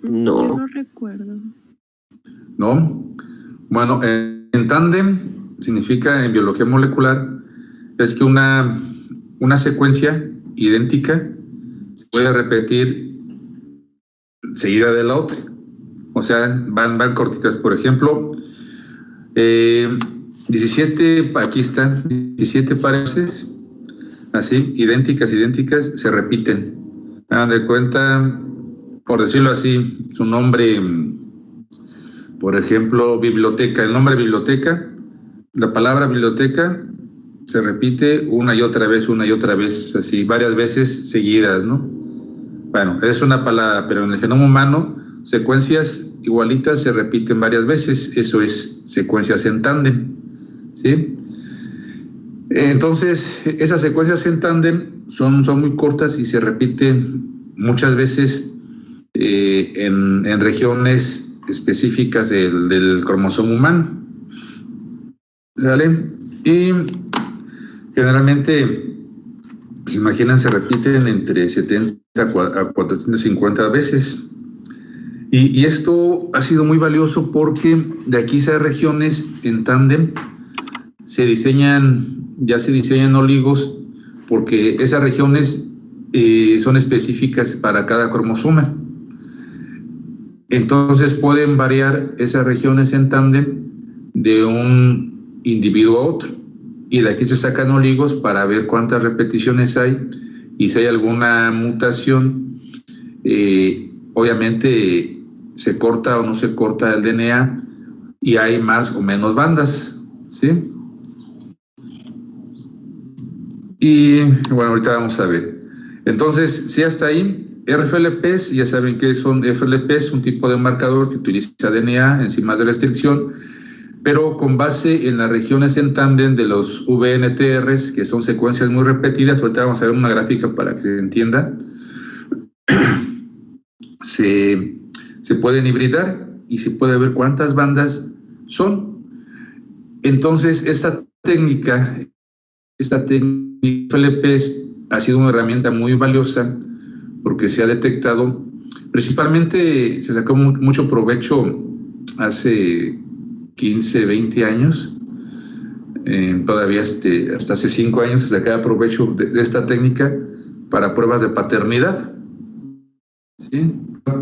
No. Yo no recuerdo. ¿No? Bueno, en tándem significa en biología molecular es que una secuencia idéntica se puede repetir seguida de la otra. O sea, van cortitas. Por ejemplo, 17, aquí están, 17 paredes, así, idénticas, se repiten. Hagan de cuenta, por decirlo así, su nombre, por ejemplo, biblioteca, el nombre biblioteca, la palabra biblioteca se repite una y otra vez, así, varias veces seguidas, ¿no? Bueno, es una palabra, pero en el genoma humano, secuencias igualitas se repiten varias veces, eso es secuencias en tándem, ¿sí? Entonces, esas secuencias en tándem son muy cortas y se repiten muchas veces en regiones específicas del cromosoma humano, ¿sale? Y generalmente, se imaginan, se repiten entre 70 a 450 veces. Y esto ha sido muy valioso porque de aquí se hay regiones en tándem, ya se diseñan oligos, porque esas regiones son específicas para cada cromosoma. Entonces pueden variar esas regiones en tándem de un individuo a otro. Y de aquí se sacan oligos para ver cuántas repeticiones hay y si hay alguna mutación, obviamente se corta o no se corta el DNA y hay más o menos bandas, ¿sí? Y bueno, ahorita vamos a ver. Entonces, sí, hasta ahí, RFLPs, ya saben que son FLPs, un tipo de marcador que utiliza DNA, enzimas de restricción, pero con base en las regiones en tándem de los VNTRs, que son secuencias muy repetidas. Ahorita vamos a ver una gráfica para que se entienda. Se pueden hibridar y se puede ver cuántas bandas son. Entonces, esta técnica FLPs ha sido una herramienta muy valiosa porque se ha detectado, principalmente se sacó mucho provecho hace 15, 20 años, todavía hasta hace 5 años se sacaba provecho de esta técnica para pruebas de paternidad, ¿sí?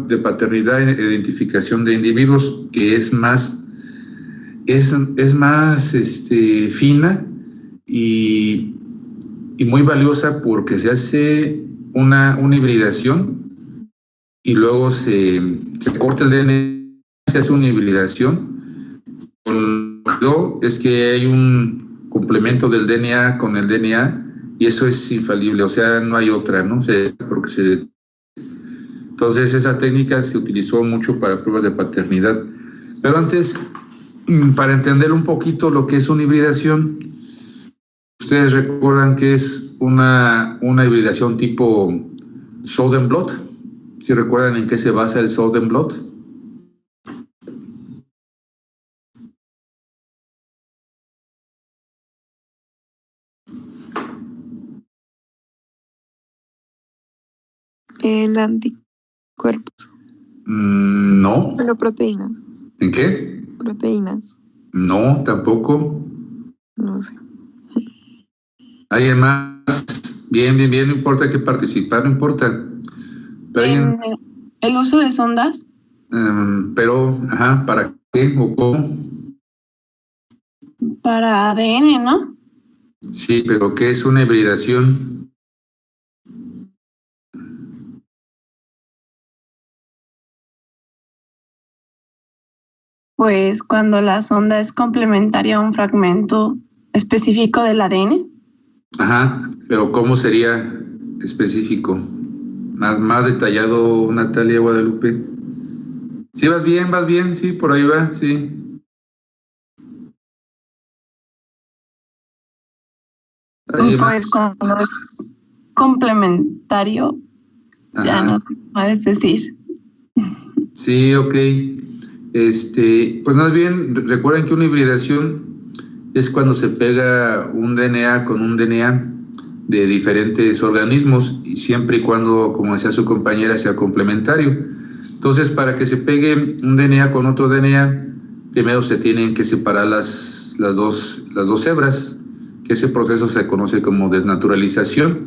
De paternidad e identificación de individuos, que es más fina y muy valiosa porque se hace una hibridación y luego se corta el DNA, se hace una hibridación. Lo que es que hay un complemento del DNA con el DNA y eso es infalible, o sea, no hay otra, ¿no? Entonces esa técnica se utilizó mucho para pruebas de paternidad. Pero antes, para entender un poquito lo que es una hibridación, ¿ustedes recuerdan que es una hibridación tipo Southern Blot? ¿Sí recuerdan en qué se basa el Southern Blot? En anticuerpos. No. Bueno, proteínas. ¿En qué? Proteínas. No, tampoco. No sé. ¿Alguien más? Bien, no importa que participar, no importa. Pero ¿El uso de sondas? Pero, ¿para qué o cómo? Para ADN, ¿no? Sí, pero ¿qué es una hibridación? Pues cuando la sonda es complementaria a un fragmento específico del ADN. Pero ¿cómo sería específico? Más detallado, Natalia Guadalupe. Sí, vas bien, sí, por ahí va, sí. Pues cuando es complementario, ya no sé qué puedes decir. Sí, ok. Pues más bien, recuerden que una hibridación es cuando se pega un DNA con un DNA de diferentes organismos y siempre y cuando, como decía su compañera, sea complementario. Entonces, para que se pegue un DNA con otro DNA, primero se tienen que separar las dos hebras, que ese proceso se conoce como desnaturalización.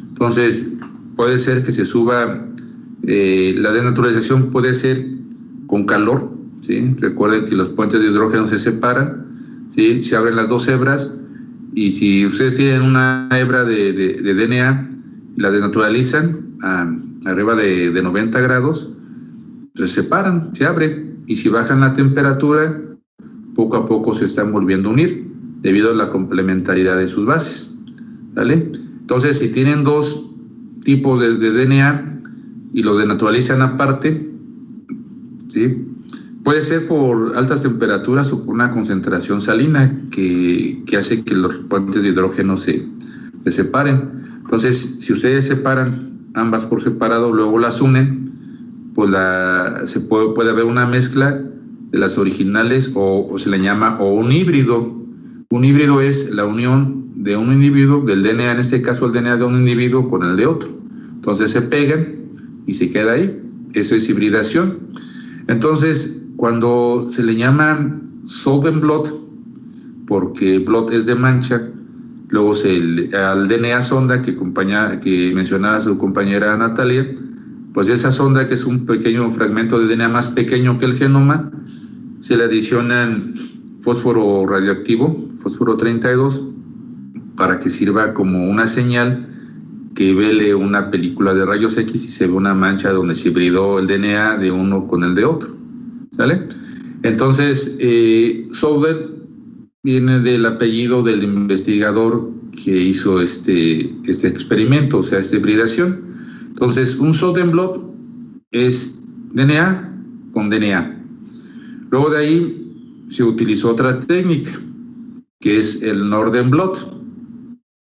Entonces, puede ser que se suba, la desnaturalización puede ser con calor, ¿sí? Recuerden que los puentes de hidrógeno se separan, ¿sí? Se abren las dos hebras, y si ustedes tienen una hebra de DNA, la desnaturalizan arriba de 90 grados, se separan, se abre, y si bajan la temperatura, poco a poco se están volviendo a unir debido a la complementariedad de sus bases, ¿vale? Entonces, si tienen dos tipos de DNA y lo desnaturalizan aparte, ¿sí? Puede ser por altas temperaturas o por una concentración salina que hace que los puentes de hidrógeno se separen. Entonces, si ustedes separan ambas por separado, luego las unen, pues puede haber una mezcla de las originales o se le llama un híbrido. Un híbrido es la unión de un individuo, del DNA, en este caso el DNA de un individuo con el de otro. Entonces se pegan y se queda ahí. Eso es hibridación. Entonces, cuando se le llama Southern blot, porque blot es de mancha, luego al DNA sonda que mencionaba su compañera Natalia, pues esa sonda, que es un pequeño fragmento de DNA más pequeño que el genoma, se le adicionan fósforo radioactivo, fósforo 32, para que sirva como una señal que vele una película de rayos X y se ve una mancha donde se hibridó el DNA de uno con el de otro, ¿sale? Entonces, Southern viene del apellido del investigador que hizo este experimento, o sea, esta hibridación. Entonces, un Southern blot es DNA con DNA. Luego de ahí se utilizó otra técnica, que es el Northern blot.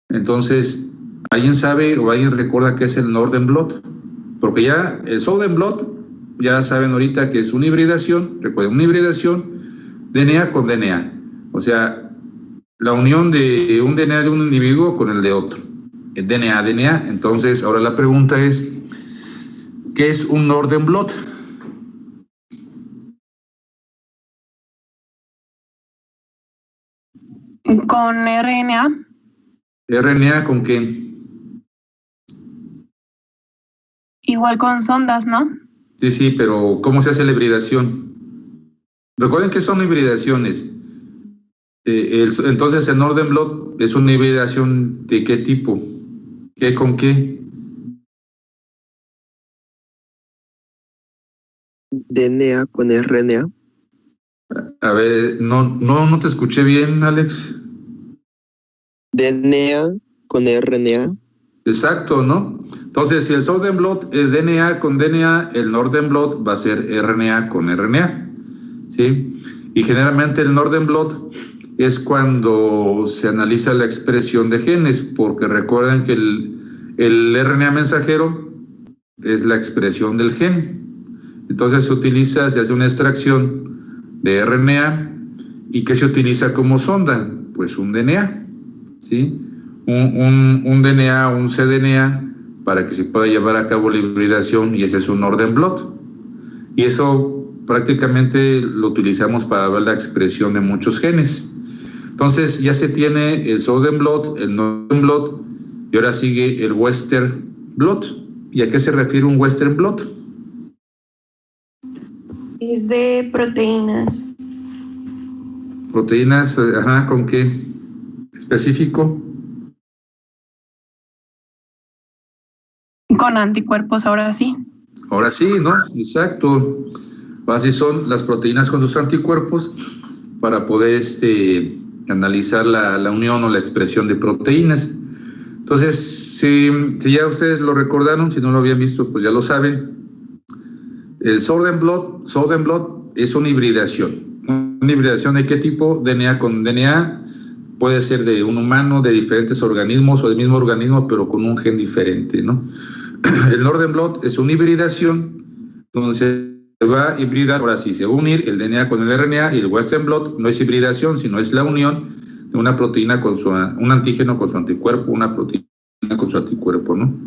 Entonces, ¿alguien sabe o alguien recuerda qué es el Northern blot? Porque ya el Southern blot, ya saben ahorita que es una hibridación, recuerden, una hibridación DNA con DNA. O sea, la unión de un DNA de un individuo con el de otro. DNA. Entonces, ahora la pregunta es, ¿qué es un Northern blot? Con RNA. ¿RNA con qué? Igual con sondas, ¿no? Sí, pero ¿cómo se hace la hibridación? Recuerden que son hibridaciones. Entonces, el Northern blot es una hibridación ¿de qué tipo? ¿Qué con qué? DNA con RNA. A ver, no te escuché bien, Alex. DNA con RNA. Exacto, ¿no? Entonces, si el Southern blot es DNA con DNA, el Northern blot va a ser RNA con RNA, ¿sí? Y generalmente el Northern blot es cuando se analiza la expresión de genes, porque recuerden que el RNA mensajero es la expresión del gen. Entonces se hace una extracción de RNA. ¿Y qué se utiliza como sonda? Pues un DNA, ¿sí? Un DNA, un cDNA, para que se pueda llevar a cabo la hibridación, y ese es un Northern blot. Y eso prácticamente lo utilizamos para ver la expresión de muchos genes. Entonces ya se tiene el Southern blot, el Northern blot, y ahora sigue el Western blot. ¿Y a qué se refiere un Western blot? Es de proteínas. Proteínas, ¿con qué específico? Con anticuerpos, ahora sí. Ahora sí, ¿no? Exacto. Así son las proteínas con sus anticuerpos para poder analizar la unión o la expresión de proteínas. Entonces, si ya ustedes lo recordaron, si no lo habían visto, pues ya lo saben. El Southern blot es una hibridación. ¿Una hibridación de qué tipo? DNA con DNA. Puede ser de un humano, de diferentes organismos o del mismo organismo, pero con un gen diferente, ¿no? El Northern blot es una hibridación donde se va a hibridar, ahora sí, se va a unir el DNA con el RNA, y el Western blot no es hibridación, sino es la unión de una proteína con un antígeno con su anticuerpo, una proteína con su anticuerpo, ¿no?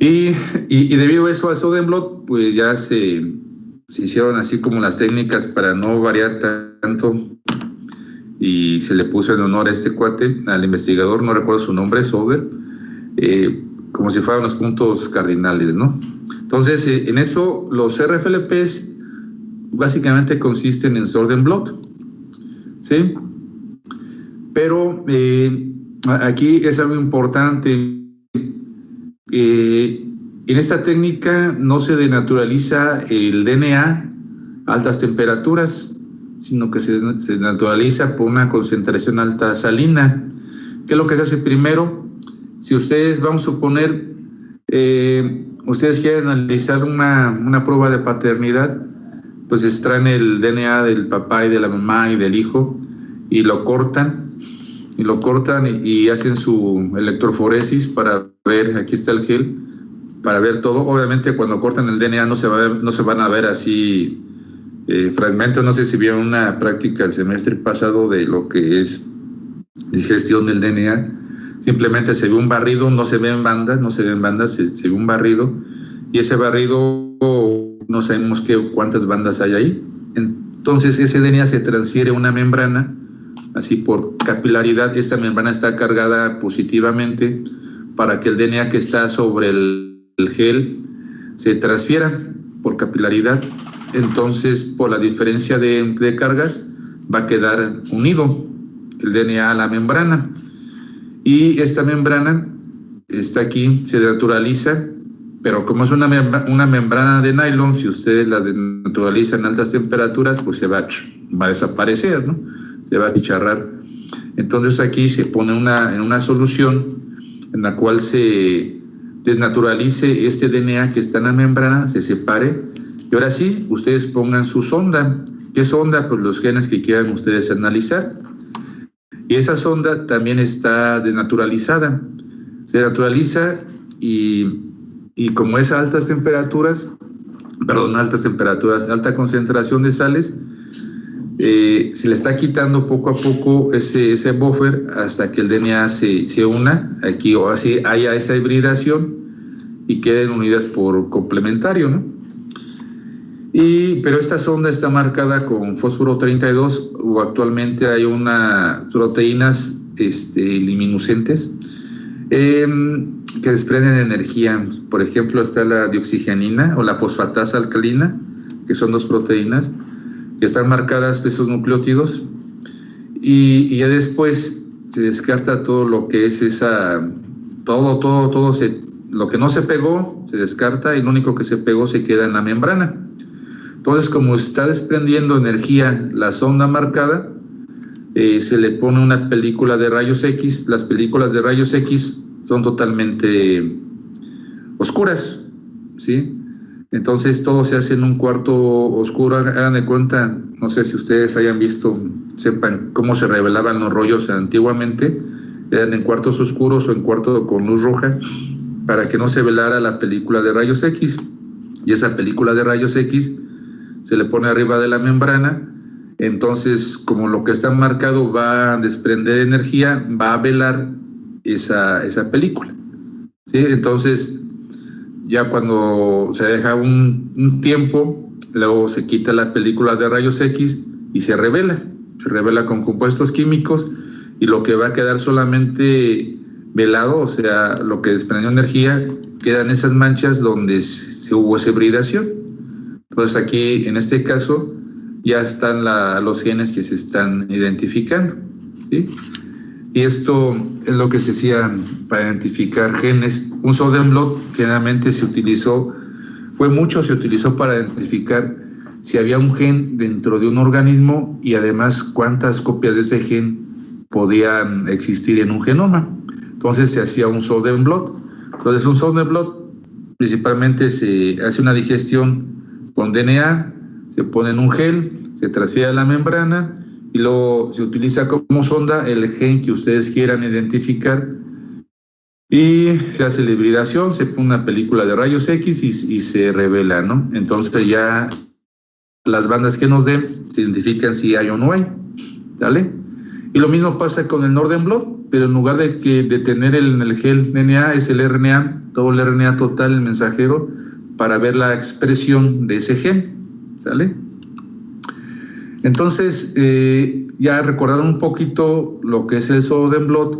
Y debido a eso al Southern Blot, pues ya se hicieron así como las técnicas para no variar tanto, y se le puso en honor a este cuate, al investigador, no recuerdo su nombre, Sober, como si fueran los puntos cardinales, ¿no? Entonces, en eso los RFLPs básicamente consisten en Southern Blot, ¿sí? Pero aquí es algo importante. En esta técnica no se denaturaliza el DNA a altas temperaturas, sino que se naturaliza por una concentración alta salina. ¿Qué es lo que se hace primero? Si ustedes, vamos a suponer, ustedes quieren analizar una prueba de paternidad, pues extraen el DNA del papá y de la mamá y del hijo y lo cortan y hacen su electroforesis para ver, aquí está el gel, para ver todo. Obviamente cuando cortan el DNA no se van a ver así fragmentos. No sé si vieron una práctica el semestre pasado de lo que es digestión del DNA. Simplemente se ve un barrido, no se ven bandas, se ve un barrido, y ese barrido no sabemos cuántas bandas hay ahí. Entonces ese DNA se transfiere a una membrana, así por capilaridad. Esta membrana está cargada positivamente para que el DNA que está sobre el gel se transfiera por capilaridad. Entonces, por la diferencia de cargas, va a quedar unido el DNA a la membrana. Y esta membrana está aquí, se naturaliza, pero como es una membrana de nylon, si ustedes la naturalizan a altas temperaturas, pues se va a desaparecer, ¿no? Se va a achicharrar. Entonces aquí se pone en una solución en la cual se desnaturalice este DNA que está en la membrana, se separe, y ahora sí, ustedes pongan su sonda. ¿Qué sonda? Pues los genes que quieran ustedes analizar. Y esa sonda también está desnaturalizada. Se naturaliza y como es a alta concentración de sales, se le está quitando poco a poco ese buffer hasta que el DNA se una aquí, o así haya esa hibridación y queden unidas por complementario, ¿no? Pero esta sonda está marcada con fósforo 32, o actualmente hay unas proteínas luminiscentes que desprenden energía. Por ejemplo, está la dioxigenina o la fosfatasa alcalina, que son dos proteínas que están marcadas de esos nucleótidos, y ya después se descarta todo lo que es lo que no se pegó se descarta, y lo único que se pegó se queda en la membrana. Entonces, como está desprendiendo energía la sonda marcada, se le pone una película de rayos X. Las películas de rayos X son totalmente oscuras, ¿sí? Entonces todo se hace en un cuarto oscuro. Hagan de cuenta, no sé si ustedes hayan visto, sepan cómo se revelaban los rollos antiguamente. Eran en cuartos oscuros o en cuarto con luz roja, para que no se velara la película de rayos X. Y esa película de rayos X se le pone arriba de la membrana. Entonces, como lo que está marcado va a desprender energía, va a velar esa película, ¿sí? Entonces, ya cuando se deja un tiempo, luego se quita la película de rayos X y se revela con compuestos químicos, y lo que va a quedar solamente velado, o sea, lo que desprendió energía, quedan esas manchas donde se hubo esa hibridación. Entonces aquí, en este caso, ya están los genes que se están identificando, ¿sí? Y esto es lo que se hacía para identificar genes. Un Southern Blot generalmente se utilizó para identificar si había un gen dentro de un organismo, y además cuántas copias de ese gen podían existir en un genoma. Entonces se hacía un Southern Blot. Entonces un Southern Blot principalmente se hace una digestión con DNA, se pone en un gel, se transfiere a la membrana, y luego se utiliza como sonda el gen que ustedes quieran identificar, y se hace la hibridación, se pone una película de rayos X y se revela, ¿no? Entonces ya las bandas que nos den se identifican si hay o no hay, ¿vale? Y lo mismo pasa con el Northern Blot. pero en lugar de tener en el gel DNA, es el RNA, todo el RNA total, el mensajero, para ver la expresión de ese gen, ¿sale? Entonces, ya recordando un poquito lo que es el Southern Blot,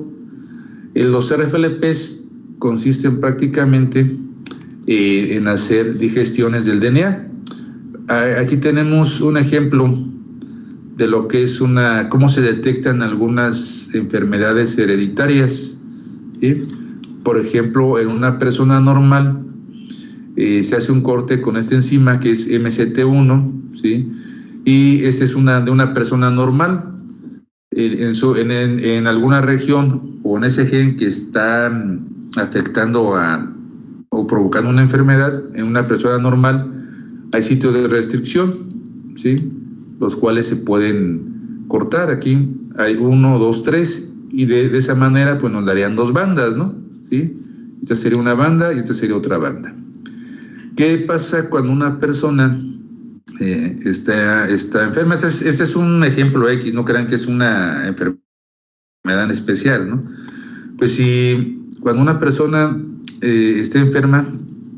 los RFLPs consisten prácticamente en hacer digestiones del DNA. Aquí tenemos un ejemplo de lo que es cómo se detectan algunas enfermedades hereditarias, ¿sí? Por ejemplo, en una persona normal se hace un corte con esta enzima que es MCT1, ¿sí? Y esta es de una persona normal. En alguna región o en ese gen que está afectando o provocando una enfermedad en una persona normal, hay sitios de restricción, ¿sí? Los cuales se pueden cortar. Aquí hay 1, 2, 3 y de esa manera pues nos darían 2 bandas, ¿no? ¿Sí? Esta sería una banda y esta sería otra banda. ¿Qué pasa cuando una persona está enferma? Este es un ejemplo X, no crean que es una enfermedad en especial, ¿no? Pues si cuando una persona está enferma,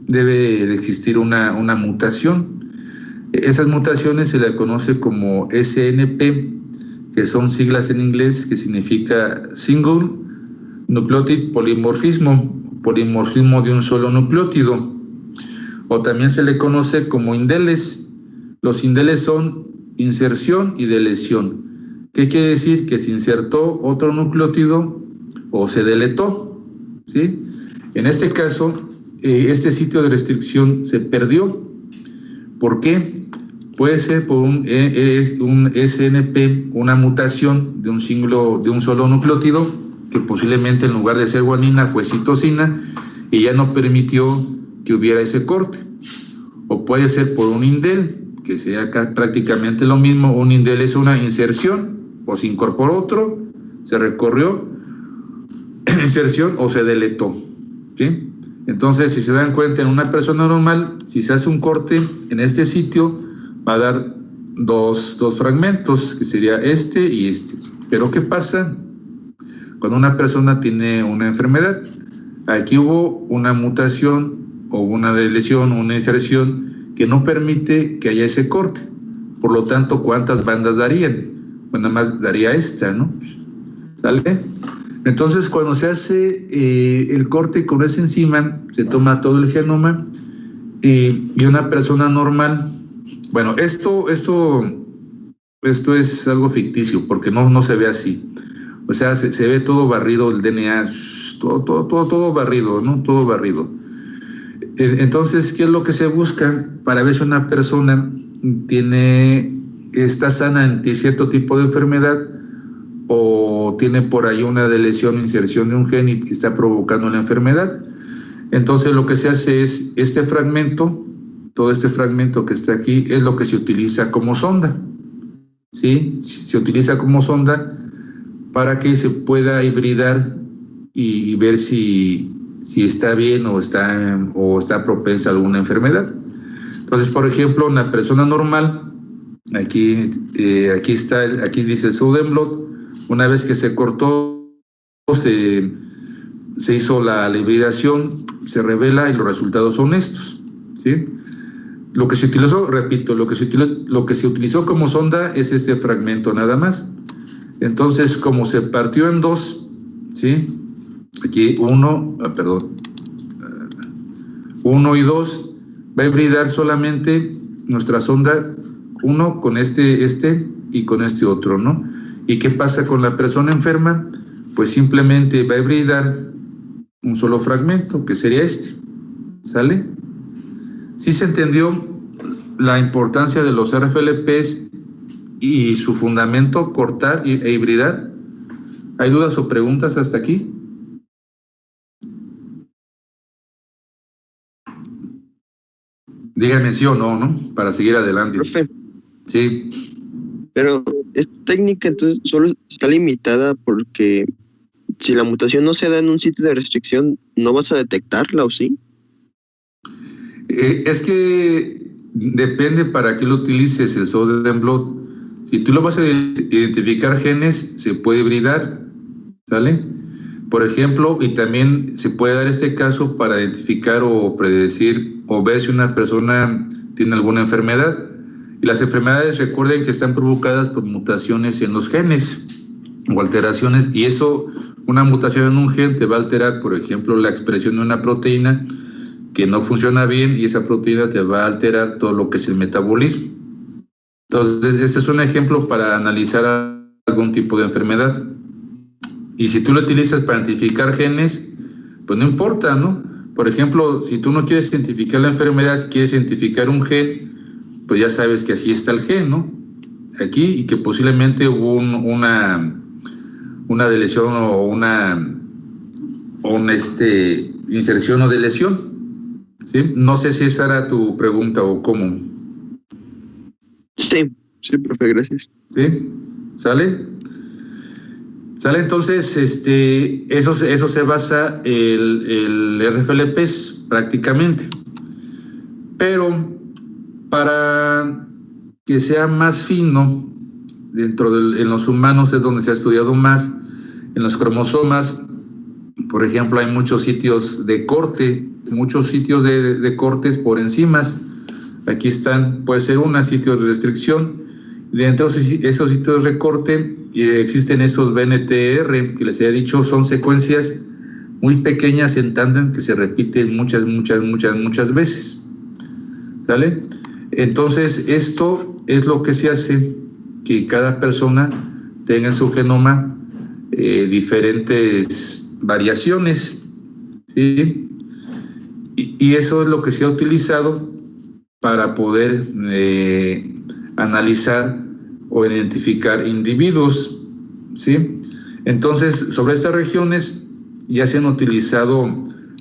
debe de existir una mutación. Esas mutaciones se le conoce como SNP, que son siglas en inglés que significa Single Nucleotide Polymorphismo, polimorfismo de un solo nucleótido, o también se le conoce como indeles. Los indeles son inserción y deleción. ¿Qué quiere decir? Que se insertó otro nucleótido o se deletó, ¿sí? En este caso, este sitio de restricción se perdió. ¿Por qué? Puede ser por un SNP, una mutación de un solo nucleótido, que posiblemente en lugar de ser guanina fue citosina y ya no permitió que hubiera ese corte. O puede ser por un indel, que sea acá prácticamente lo mismo. Un indel es una inserción, o se incorporó otro, se recorrió, inserción o se deletó, ¿sí? Entonces, si se dan cuenta, en una persona normal, si se hace un corte en este sitio, va a dar dos fragmentos, que sería este y este. Pero ¿qué pasa cuando una persona tiene una enfermedad? Aquí hubo una mutación o una deleción o una inserción que no permite que haya ese corte. Por lo tanto, ¿cuántas bandas darían? Pues nada más daría esta, ¿no? ¿Sale? Entonces, cuando se hace el corte con esa enzima, se toma todo el genoma y una persona normal, bueno, esto es algo ficticio porque no se ve así. O sea, se ve todo barrido, el DNA, todo barrido, ¿no? Todo barrido. Entonces, ¿qué es lo que se busca para ver si una persona está sana ante cierto tipo de enfermedad o tiene por ahí una deleción, inserción de un gen y está provocando la enfermedad? Entonces, lo que se hace es este fragmento, todo este fragmento que está aquí, es lo que se utiliza como sonda, ¿sí? Se utiliza como sonda para que se pueda hibridar y ver si está bien o está propensa a alguna enfermedad. Entonces, por ejemplo, una persona normal, aquí dice el Southern Blot, una vez que se cortó, se hizo la hibridación, se revela y los resultados son estos, ¿sí? Lo que se utilizó, repito, lo que se utilizó como sonda es este fragmento nada más. Entonces, como se partió en dos, ¿sí? Aquí 1 y 2, va a hibridar solamente nuestra sonda 1 con este y con este otro, ¿no? ¿Y qué pasa con la persona enferma? Pues simplemente va a hibridar un solo fragmento, que sería este, ¿sale? ¿Sí se entendió la importancia de los RFLPs y su fundamento, cortar e hibridar? ¿Hay dudas o preguntas hasta aquí? Díganme sí o no, ¿no? Para seguir adelante. Profe, Sí. pero esta técnica entonces solo está limitada porque si la mutación no se da en un sitio de restricción, ¿no vas a detectarla o sí? Es que depende para qué lo utilices el Southern Blot. Si tú lo vas a identificar genes, se puede hibridar, ¿sale? Por ejemplo, y también se puede dar este caso para identificar o predecir o ver si una persona tiene alguna enfermedad. Y las enfermedades, recuerden que están provocadas por mutaciones en los genes o alteraciones, y eso, una mutación en un gen te va a alterar, por ejemplo, la expresión de una proteína que no funciona bien, y esa proteína te va a alterar todo lo que es el metabolismo. Entonces, este es un ejemplo para analizar algún tipo de enfermedad. Y si tú lo utilizas para identificar genes, pues no importa, ¿no? Por ejemplo, si tú no quieres identificar la enfermedad, quieres identificar un gen, pues ya sabes que así está el gen, ¿no? Aquí, y que posiblemente hubo una deleción o una inserción o deleción, ¿sí? No sé si esa era tu pregunta o cómo. Sí, profe, gracias. ¿Sí? ¿Sale? Entonces, eso se basa el RFLPs prácticamente. Pero para que sea más fino, en los humanos es donde se ha estudiado más. En los cromosomas, por ejemplo, hay muchos sitios de corte, muchos sitios de cortes por enzimas. Aquí están, puede ser sitios de restricción. Dentro de esos sitios de recorte existen esos BNTR, que les he dicho, son secuencias muy pequeñas en tándem que se repiten muchas veces. ¿Sale? Entonces, esto es lo que se hace que cada persona tenga en su genoma diferentes variaciones, ¿sí? Y eso es lo que se ha utilizado para poder analizar o identificar individuos, ¿sí? Entonces, sobre estas regiones ya se han utilizado,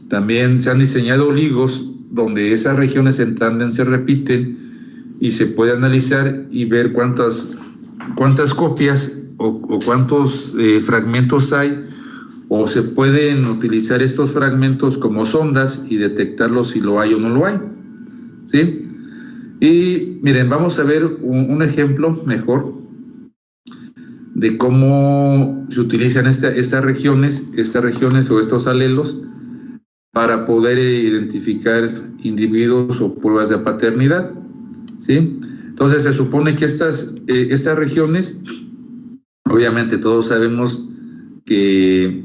también se han diseñado ligos donde esas regiones en tándem se repiten y se puede analizar y ver cuántas copias o cuántos fragmentos hay, o se pueden utilizar estos fragmentos como sondas y detectarlos si lo hay o no lo hay, ¿sí? Y miren, vamos a ver un ejemplo mejor de cómo se utilizan estas regiones o estos alelos para poder identificar individuos o pruebas de paternidad, ¿sí? Entonces se supone que estas regiones, obviamente todos sabemos que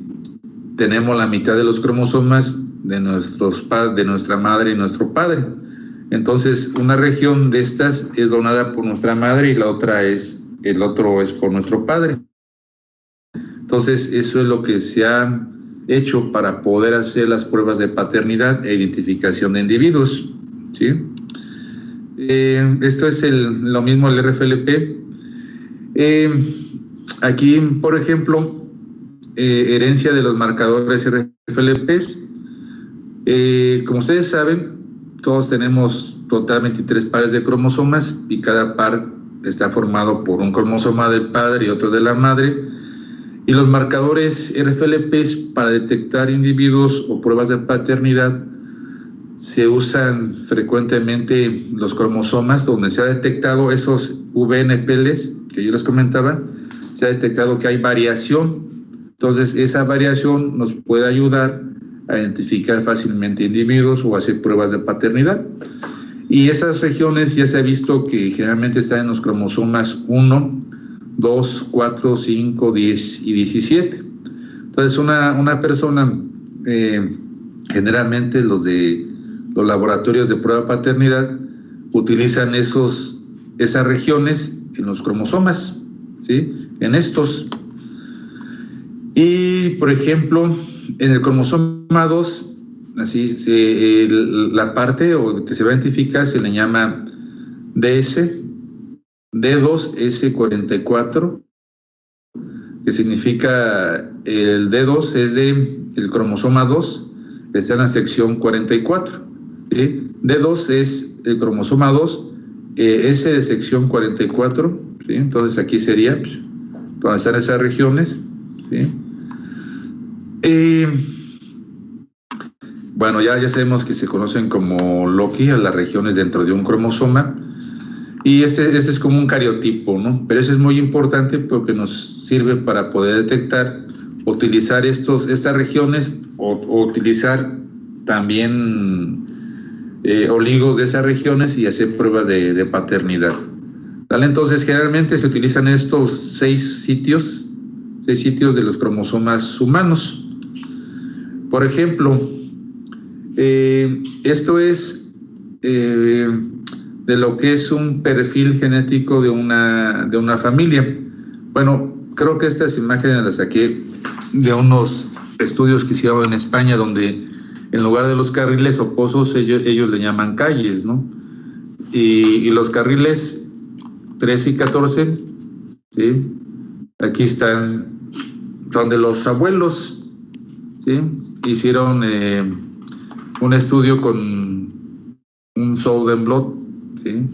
tenemos la mitad de los cromosomas de nuestra madre y nuestro padre. Entonces, una región de estas es donada por nuestra madre y el otro es por nuestro padre. Entonces, eso es lo que se ha hecho para poder hacer las pruebas de paternidad e identificación de individuos, ¿sí? Esto es lo mismo el RFLP. Aquí, por ejemplo, herencia de los marcadores RFLPs. Como ustedes saben, todos tenemos total 23 pares de cromosomas y cada par está formado por un cromosoma del padre y otro de la madre. Y los marcadores RFLPs para detectar individuos o pruebas de paternidad se usan frecuentemente los cromosomas, donde se ha detectado esos VNPLs que yo les comentaba, se ha detectado que hay variación. Entonces, esa variación nos puede ayudar a identificar fácilmente individuos o hacer pruebas de paternidad. Y esas regiones ya se ha visto que generalmente están en los cromosomas 1, 2, 4, 5, 10 y 17. Entonces, una persona, generalmente los laboratorios de prueba de paternidad utilizan esas regiones en los cromosomas, ¿sí? En estos. Y, por ejemplo, en el cromosoma 2, la parte que se va a identificar se le llama DS, D2S44, que significa el D2 es el cromosoma 2, está en la sección 44. ¿Sí? D2 es el cromosoma 2, S de sección 44, ¿sí? Entonces aquí sería donde están esas regiones, ¿sí? Bueno, ya sabemos que se conocen como loci a las regiones dentro de un cromosoma, y este es como un cariotipo, ¿no? Pero eso es muy importante porque nos sirve para poder detectar utilizar estas regiones o utilizar también oligos de esas regiones y hacer pruebas de paternidad. ¿Vale? Entonces, generalmente se utilizan estos 6 sitios de los cromosomas humanos. Por ejemplo, esto es de lo que es un perfil genético de una familia. Bueno, creo que estas imágenes las saqué de unos estudios que hicieron en España, donde en lugar de los carriles o pozos, ellos le llaman calles, ¿no? Y los carriles 13 y 14, ¿sí? Aquí son de los abuelos, ¿sí? Hicieron un estudio con un Southern blot, ¿sí?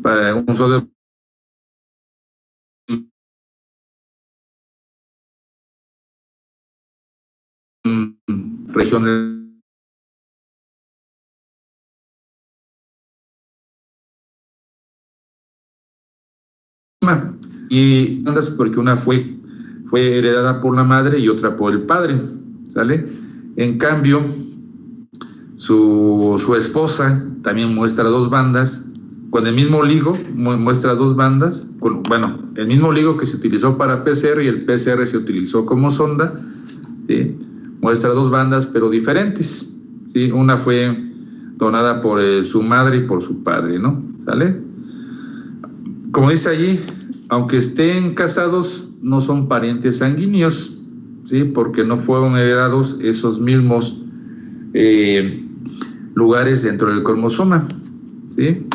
Para un Southern región de y andas porque una fue heredada por la madre y otra por el padre, ¿sale? En cambio, su esposa también muestra 2 bandas, con el mismo oligo muestra 2 bandas, el mismo oligo que se utilizó para PCR y el PCR se utilizó como sonda, ¿sí? Muestra 2 bandas pero diferentes, ¿sí? Una fue donada por su madre y por su padre, ¿no? ¿Sale? Como dice allí, aunque estén casados, no son parientes sanguíneos, ¿sí? Porque no fueron heredados esos mismos lugares dentro del cromosoma, ¿sí?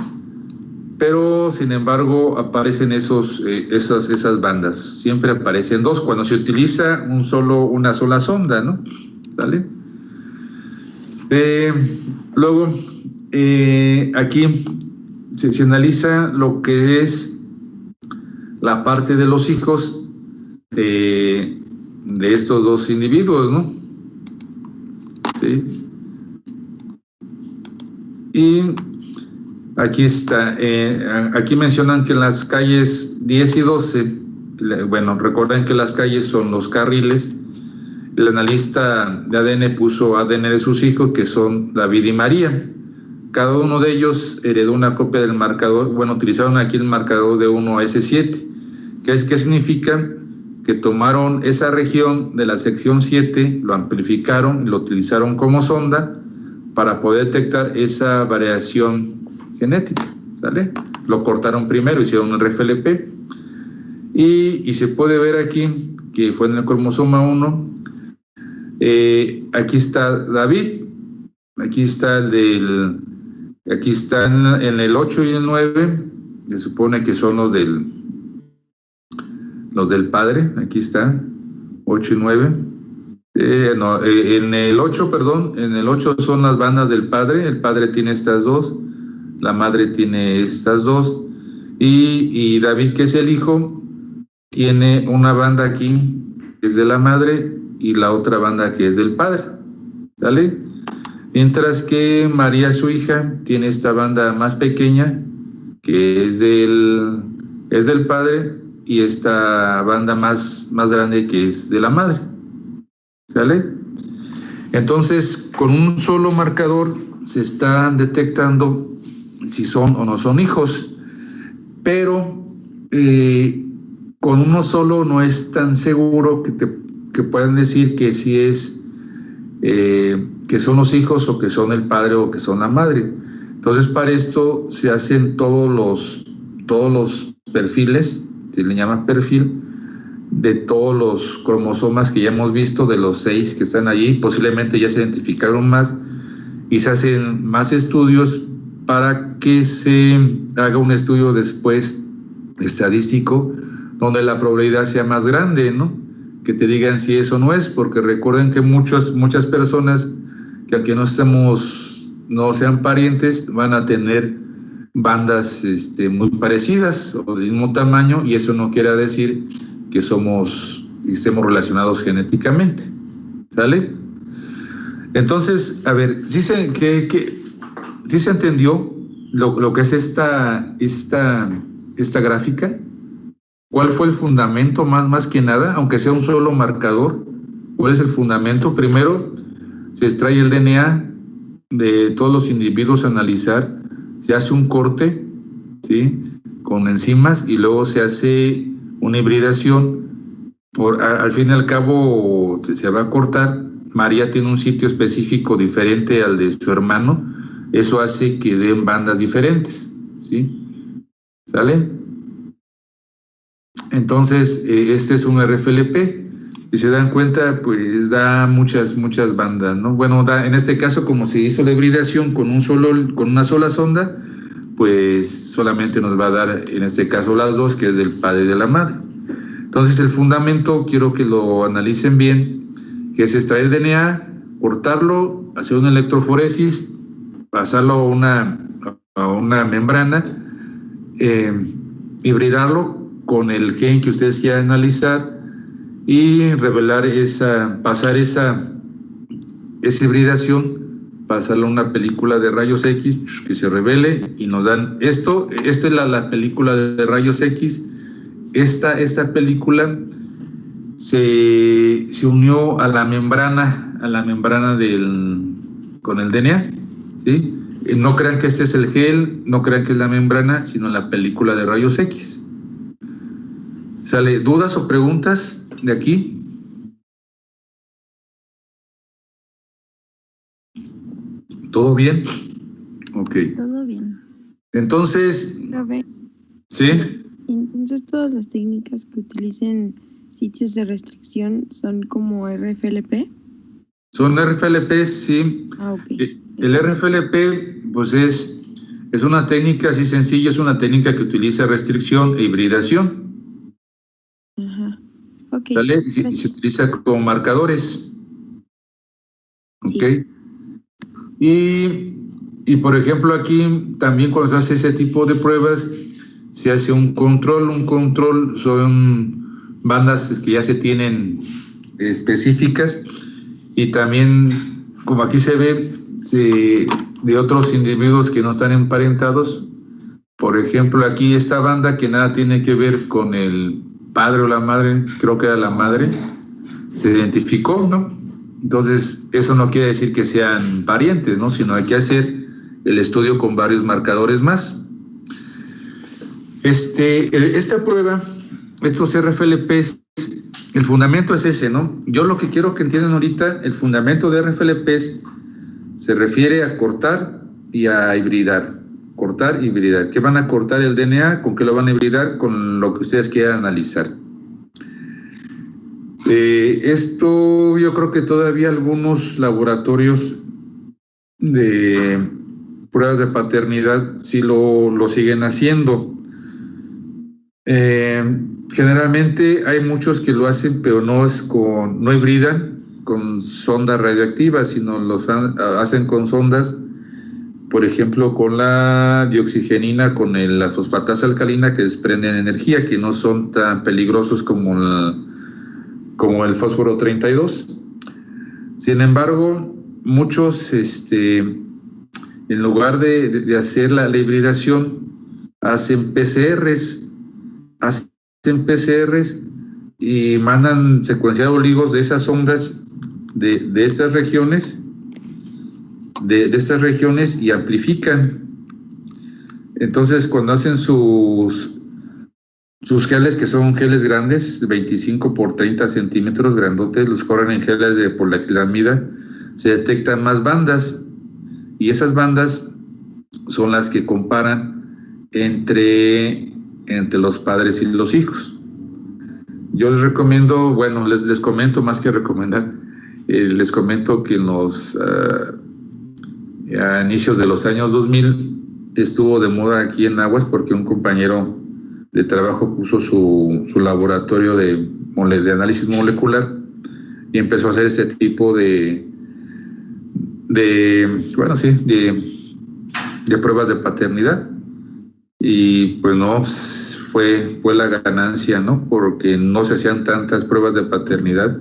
Pero, sin embargo, aparecen esas bandas. Siempre aparecen 2 cuando se utiliza una sola sonda, ¿no? ¿Sale? Luego, aquí se analiza lo que es la parte de los hijos de estos 2 individuos, ¿no? ¿Sí? Y aquí está, aquí mencionan que en las calles 10 y 12, bueno, recuerden que las calles son los carriles. El analista de ADN puso ADN de sus hijos, que son David y María. Cada uno de ellos heredó una copia del marcador, bueno, utilizaron aquí el marcador de 1S7. ¿Qué significa? Que tomaron esa región de la sección 7, lo amplificaron y lo utilizaron como sonda para poder detectar esa variación genética, ¿sale? Lo cortaron primero, hicieron un RFLP y se puede ver aquí que fue en el cromosoma 1. Aquí está David, aquí está aquí están en el 8 y el 9, se supone que son los del padre, aquí está, 8 y 9. En el 8, perdón, en el 8 son las bandas del padre, el padre tiene estas 2, la madre tiene estas 2, y David, que es el hijo, tiene una banda aquí, que es de la madre, y la otra banda que es del padre, ¿sale? Mientras que María, su hija, tiene esta banda más pequeña, que es del padre, y esta banda más grande que es de la madre, ¿sale? Entonces, con un solo marcador se están detectando si son o no son hijos, pero con uno solo no es tan seguro que puedan decir que si es que son los hijos o que son el padre o que son la madre. Entonces, para esto se hacen todos los perfiles, se le llama perfil, de todos los cromosomas que ya hemos visto, de los 6 que están allí. Posiblemente ya se identificaron más y se hacen más estudios para que se haga un estudio después estadístico donde la probabilidad sea más grande, ¿no? Que te digan si eso no es, porque recuerden que muchas personas que aunque no sean parientes, van a tener bandas muy parecidas o del mismo tamaño, y eso no quiere decir que estemos relacionados genéticamente, ¿sale? Entonces, a ver, ¿sí se entendió lo que es esta gráfica? ¿Cuál fue el fundamento más que nada, aunque sea un solo marcador, ¿Cuál es el fundamento? Primero, se extrae el DNA de todos los individuos a analizar, se hace un corte, ¿sí?, con enzimas, y luego se hace una hibridación. Al fin y al cabo se va a cortar. María tiene un sitio específico diferente al de su hermano. Eso hace que den bandas diferentes, ¿sí? ¿Sale? Entonces, este es un RFLP. Si se dan cuenta, pues da muchas bandas, ¿no? Bueno, en este caso, como se hizo la hibridación con una sola sonda, pues solamente nos va a dar, en este caso, las dos, que es del padre y de la madre. Entonces, el fundamento, quiero que lo analicen bien, que es extraer DNA, cortarlo, hacer una electroforesis, pasarlo a una membrana, hibridarlo con el gen que ustedes quieran analizar y pasar esa hibridación, pasarlo a una película de rayos X que se revele y nos dan esto. Esta es la película de rayos X. Esta película se unió a la membrana con el DNA, ¿sí? No crean que este es el gel, no crean que es la membrana, sino la película de rayos X. ¿Sale? ¿Dudas o preguntas de aquí? ¿Todo bien? Ok. Todo bien. Entonces, Profe, ¿sí? entonces todas las técnicas que utilicen sitios de restricción son como RFLP. Son RFLP, sí. Ah, ok. El RFLP, pues es una técnica así sencilla, es una técnica que utiliza restricción e hibridación. Ajá. Ok. ¿Sale? Y se utiliza con marcadores. Sí. Ok. Y por ejemplo, aquí también cuando se hace ese tipo de pruebas, se hace un control. Un control son bandas que ya se tienen específicas, y también, como aquí se ve, de otros individuos que no están emparentados. Por ejemplo, aquí esta banda que nada tiene que ver con el padre o la madre, creo que era la madre, se identificó, ¿no? Entonces, eso no quiere decir que sean parientes, ¿no? Sino hay que hacer el estudio con varios marcadores más. Esta prueba, estos RFLPs, el fundamento es ese, ¿no? Yo lo que quiero que entiendan ahorita, el fundamento de RFLPs se refiere a cortar y a hibridar. Cortar y hibridar. ¿Qué van a cortar el DNA? ¿Con qué lo van a hibridar? Con lo que ustedes quieran analizar. Esto yo creo que todavía algunos laboratorios de pruebas de paternidad sí lo siguen haciendo. Generalmente hay muchos que lo hacen, pero no hibridan con sondas radioactivas, sino hacen con sondas, por ejemplo, con la dioxigenina, con la fosfatasa alcalina, que desprenden energía, que no son tan peligrosos como el fósforo 32. Sin embargo, muchos, en lugar de hacer la hibridación, hacen PCRs y mandan secuenciar oligos de esas ondas de estas regiones, y amplifican. Entonces, cuando hacen sus geles, que son geles grandes, 25 por 30 centímetros, grandotes, los corren en geles de poliacrilamida, se detectan más bandas, y esas bandas son las que comparan entre los padres y los hijos. Yo les recomiendo, bueno, les comento más que recomendar, les comento que a inicios de los años 2000 estuvo de moda aquí en Aguas, porque un compañero de trabajo puso su laboratorio de análisis molecular y empezó a hacer este tipo de pruebas de paternidad. Y pues no, fue la ganancia, ¿no? Porque no se hacían tantas pruebas de paternidad.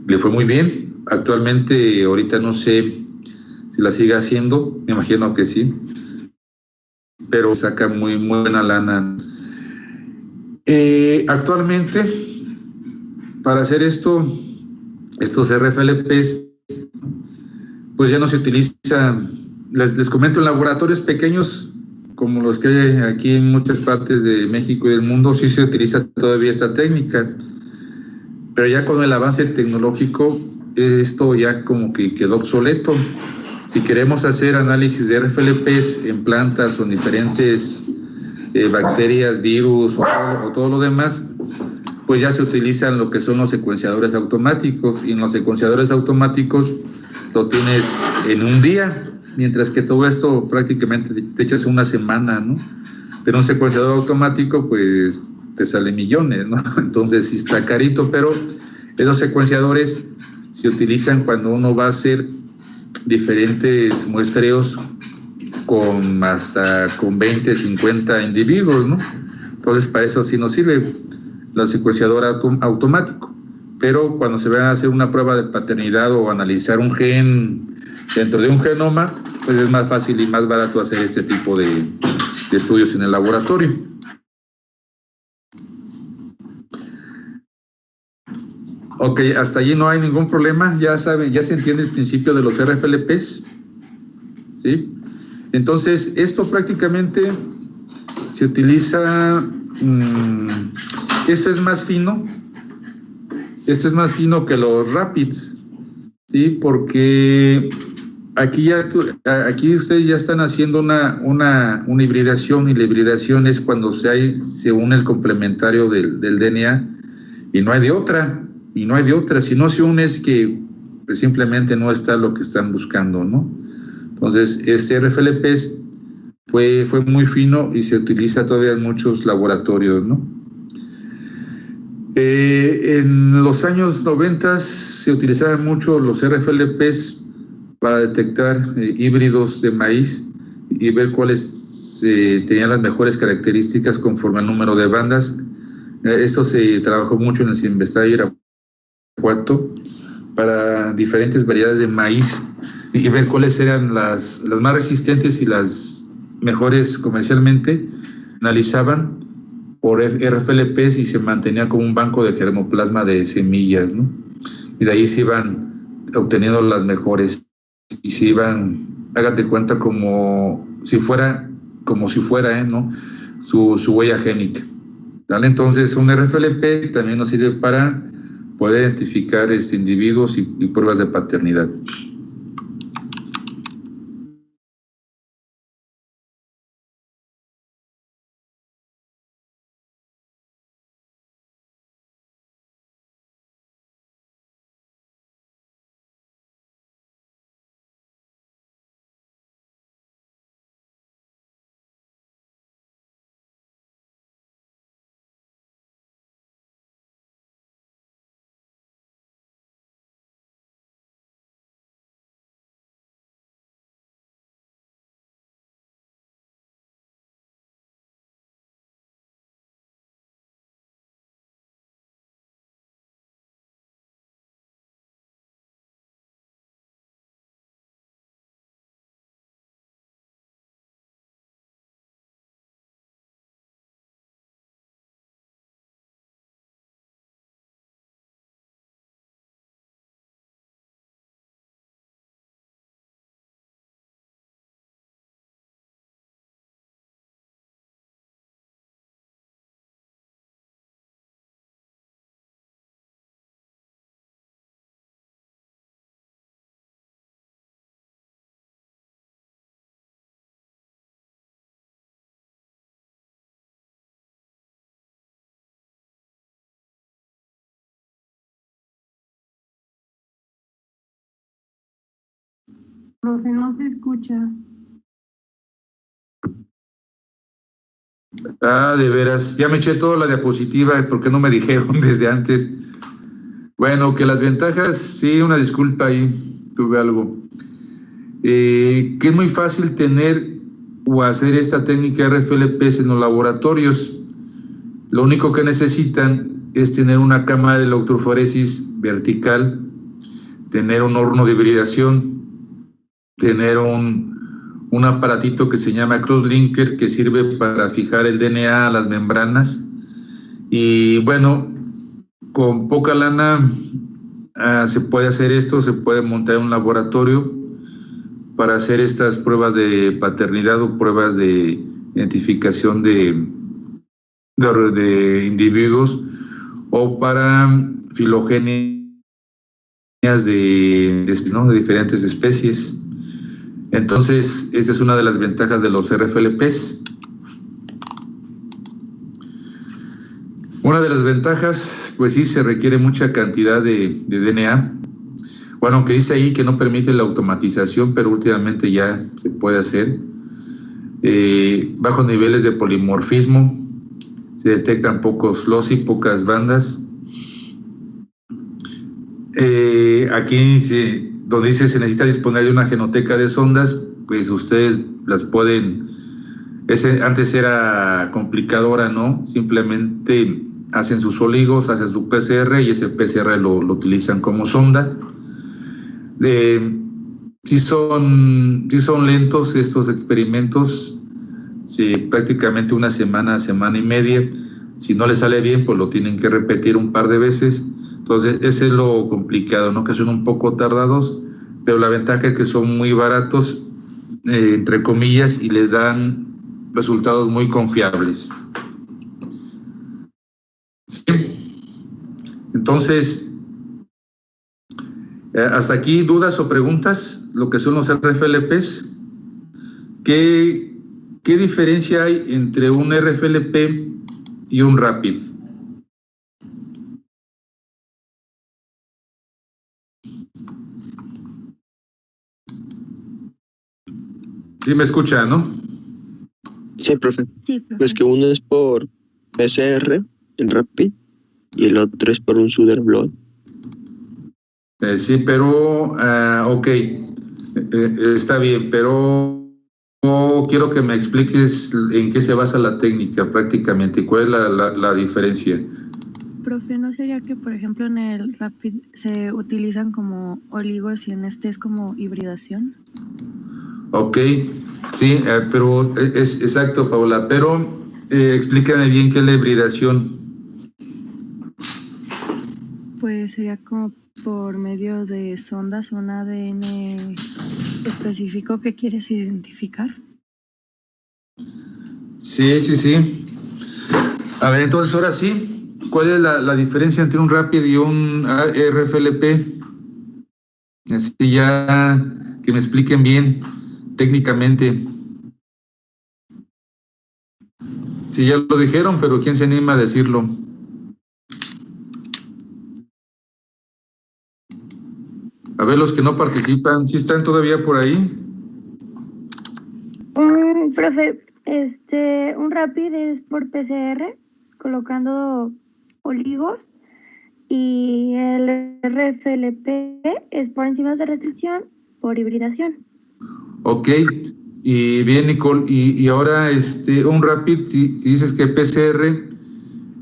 Le fue muy bien. Actualmente, ahorita no sé si la sigue haciendo, me imagino que sí, pero saca muy buena lana. Actualmente, para hacer esto, estos RFLPs, pues ya no se utiliza. Les comento, en laboratorios pequeños como los que hay aquí en muchas partes de México y del mundo, sí se utiliza todavía esta técnica, pero ya con el avance tecnológico esto ya como que quedó obsoleto. Si queremos hacer análisis de RFLPs en plantas o en diferentes bacterias, virus o todo lo demás, pues ya se utilizan lo que son los secuenciadores automáticos, y en los secuenciadores automáticos lo tienes en un día, mientras que todo esto prácticamente te echas una semana, ¿no? Pero un secuenciador automático pues te sale millones, ¿no? Entonces sí está carito, pero esos secuenciadores se utilizan cuando uno va a hacer diferentes muestreos con 20, 50 individuos, ¿no? Entonces para eso sí nos sirve el secuenciador automático. Pero cuando se va a hacer una prueba de paternidad o analizar un gen dentro de un genoma, pues es más fácil y más barato hacer este tipo de estudios en el laboratorio. Ok, hasta allí no hay ningún problema. Ya saben, ya se entiende el principio de los RFLPs, ¿sí? Entonces, esto prácticamente se utiliza, esto es más fino que los RAPIDS, ¿sí? Porque aquí ustedes ya están haciendo una hibridación, y la hibridación es cuando se une el complementario del DNA, y no hay de otra. Si no se une es que pues, simplemente no está lo que están buscando, ¿no? Entonces, este RFLPs fue muy fino y se utiliza todavía en muchos laboratorios, ¿no? En los años 90 se utilizaban mucho los RFLPs para detectar híbridos de maíz y ver cuáles tenían las mejores características conforme al número de bandas. Esto se trabajó mucho en el Cinvestav y Irapuato para diferentes variedades de maíz y ver cuáles eran las más resistentes y las mejores comercialmente. Analizaban por RFLPs y se mantenía como un banco de germoplasma de semillas, ¿no? Y de ahí se iban obteniendo las mejores y se iban, hágate cuenta, como si fuera, ¿no? Su huella génica, ¿vale? Entonces, un RFLP también nos sirve para poder identificar individuos y pruebas de paternidad. Profe, no se escucha. Ah, de veras, ya me eché toda la diapositiva, ¿por qué no me dijeron desde antes? Bueno, que las ventajas, sí, una disculpa ahí, tuve algo. Que es muy fácil tener o hacer esta técnica RFLPs en los laboratorios. Lo único que necesitan es tener una cámara de electroforesis vertical, tener un horno de hibridación, tener un aparatito que se llama crosslinker, que sirve para fijar el DNA a las membranas. Y bueno, con poca lana se puede hacer esto, se puede montar un laboratorio para hacer estas pruebas de paternidad o pruebas de identificación de individuos o para filogenias de diferentes especies. Entonces, esa es una de las ventajas de los RFLPs. Una de las ventajas, pues sí, se requiere mucha cantidad de DNA. Bueno, aunque dice ahí que no permite la automatización, pero últimamente ya se puede hacer. Bajos niveles de polimorfismo, se detectan pocos loci, pocas bandas. Aquí donde dice se necesita disponer de una genoteca de sondas, pues ustedes las pueden. Antes era complicado, ahora no, simplemente hacen sus oligos, hacen su PCR y ese PCR lo utilizan como sonda. Sí son lentos estos experimentos, sí, prácticamente una semana y media. Si no les sale bien, pues lo tienen que repetir un par de veces. Entonces, ese es lo complicado, ¿no? Que son un poco tardados, pero la ventaja es que son muy baratos, entre comillas, y les dan resultados muy confiables. ¿Sí? Entonces, hasta aquí, ¿dudas o preguntas? Lo que son los RFLPs. ¿Qué diferencia hay entre un RFLP y un RAPID? Sí me escucha, ¿no? Sí, profe. Sí, profe. Pues que uno es por PCR, el RAPID, y el otro es por un Suder-Blot. Sí, pero, ok, está bien, pero quiero que me expliques en qué se basa la técnica prácticamente, cuál es la diferencia. Profe, ¿no sería que, por ejemplo, en el RAPID se utilizan como oligos y en este es como hibridación? Ok, sí, pero es exacto, Paula, pero explícame bien qué es la hibridación. Pues sería como por medio de sondas, un ADN específico que quieres identificar. Sí. A ver, entonces ahora sí, ¿cuál es la diferencia entre un RAPID y un RFLP? Así ya que me expliquen bien técnicamente. Sí, ya lo dijeron, pero ¿quién se anima a decirlo? A ver, los que no participan, ¿sí están todavía por ahí? Profe, un RAPID es por PCR, colocando oligos, y el RFLP es por enzimas de restricción, por hibridación. Ok, y bien, Nicole, y ahora un RAPID, si dices que PCR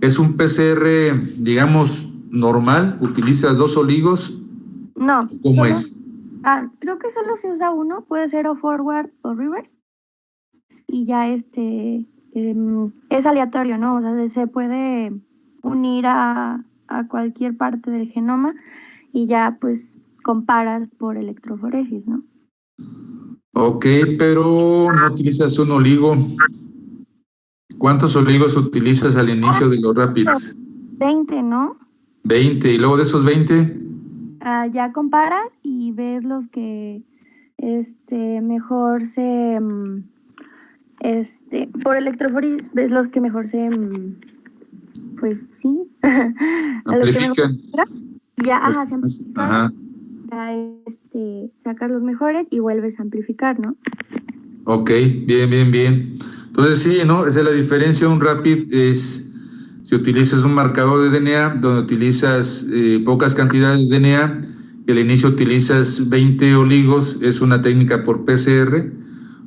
es un PCR, digamos, normal, utilizas 2 oligos. No. ¿Cómo es? Creo que solo se usa uno, puede ser o forward o reverse. Y ya es aleatorio, ¿no? O sea, se puede unir a cualquier parte del genoma y ya pues comparas por electroforesis, ¿no? Ok, pero no utilizas un oligo. ¿Cuántos oligos utilizas al inicio de los RAPIDs? 20, ¿no? 20, y luego de esos 20... ya comparas y ves los que mejor se por electroforesis ves los que mejor se pues sí amplifican. Ya, se amplifican. Ya sacas los mejores y vuelves a amplificar, ¿no? Ok, bien. Entonces sí, ¿no? Esa es la diferencia. Un RAPID es si utilizas un marcador de DNA donde utilizas pocas cantidades de DNA, y al inicio utilizas 20 oligos, es una técnica por PCR,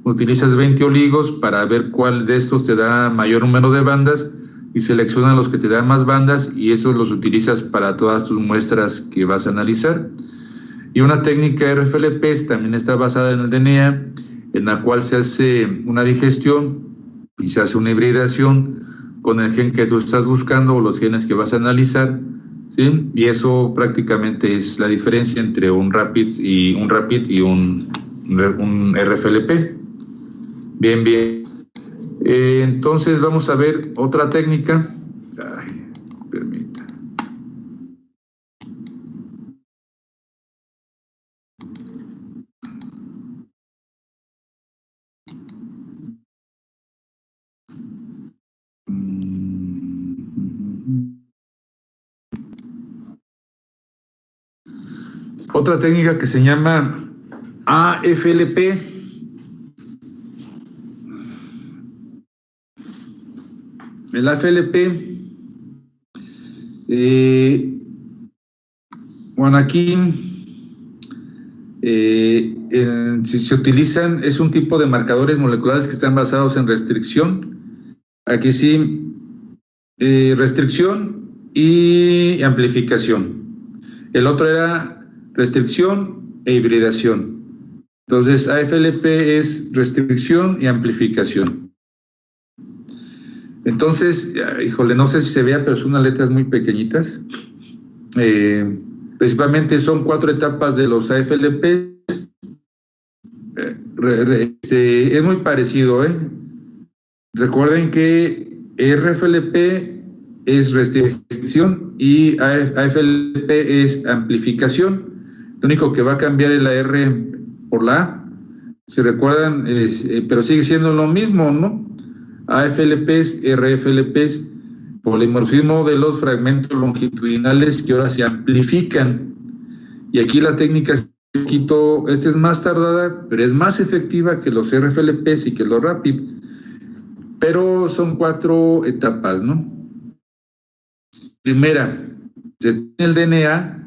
utilizas 20 oligos para ver cuál de estos te da mayor número de bandas y seleccionas los que te dan más bandas y esos los utilizas para todas tus muestras que vas a analizar. Y una técnica RFLP también está basada en el DNA, en la cual se hace una digestión y se hace una hibridación con el gen que tú estás buscando o los genes que vas a analizar, ¿sí? Y eso prácticamente es la diferencia entre un RAPID y un RFLP. Bien, bien. Entonces vamos a ver otra técnica. Ay, permita. Otra técnica que se llama AFLP. El AFLP, bueno, aquí si se utilizan, es un tipo de marcadores moleculares que están basados en restricción. Aquí sí, restricción y amplificación. El otro era restricción e hibridación. Entonces, AFLP es restricción y amplificación. Entonces, híjole, no sé si se vea, pero son unas letras muy pequeñitas. Principalmente son 4 etapas de los AFLP. Es muy parecido, Recuerden que RFLP es restricción y AFLP es amplificación. Lo único que va a cambiar es la R por la A. Si recuerdan, pero sigue siendo lo mismo, ¿no? AFLPs, RFLPs, polimorfismo de los fragmentos longitudinales que ahora se amplifican. Y aquí la técnica es un poquito, esta es más tardada, pero es más efectiva que los RFLPs y que los RAPID. Pero son 4 etapas, ¿no? Primera, se tiene el DNA,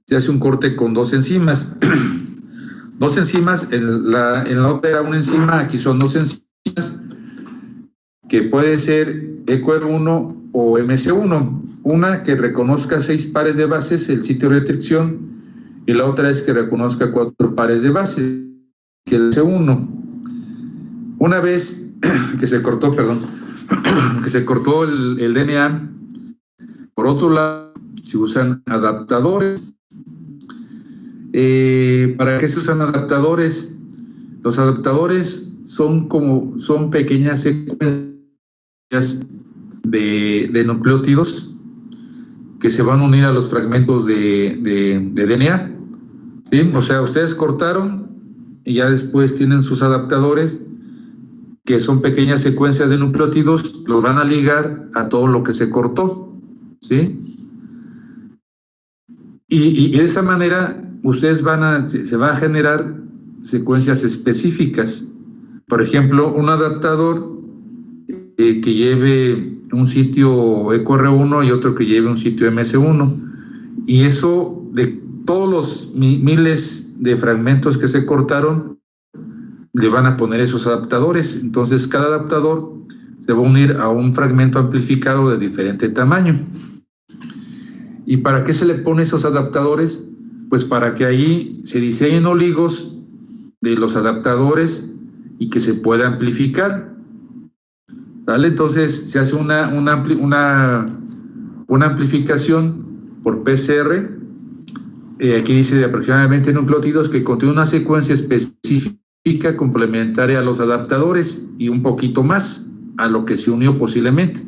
se hace un corte con 2 enzimas. 2 enzimas, en la otra era una enzima, aquí son 2 enzimas, que puede ser EcoR1 o MC1. Una que reconozca 6 pares de bases, el sitio de restricción, y la otra es que reconozca 4 pares de bases, que el MC1. Una vez que se cortó, el DNA, por otro lado, se usan adaptadores. ¿Para qué se usan adaptadores? Los adaptadores son pequeñas secuencias de nucleótidos que se van a unir a los fragmentos de DNA, ¿sí? O sea, ustedes cortaron y ya después tienen sus adaptadores, que son pequeñas secuencias de nucleótidos, los van a ligar a todo lo que se cortó, ¿sí? Y de esa manera ustedes se va a generar secuencias específicas. Por ejemplo, un adaptador que lleve un sitio EcoR1 y otro que lleve un sitio MS1. Y eso, de todos los miles de fragmentos que se cortaron, le van a poner esos adaptadores. Entonces, cada adaptador se va a unir a un fragmento amplificado de diferente tamaño. ¿Y para qué se le pone esos adaptadores? Pues para que ahí se diseñen oligos de los adaptadores y que se pueda amplificar, ¿vale? Entonces se hace una amplificación por PCR. Aquí dice de aproximadamente nucleótidos que contiene una secuencia específica complementaria a los adaptadores y un poquito más a lo que se unió posiblemente.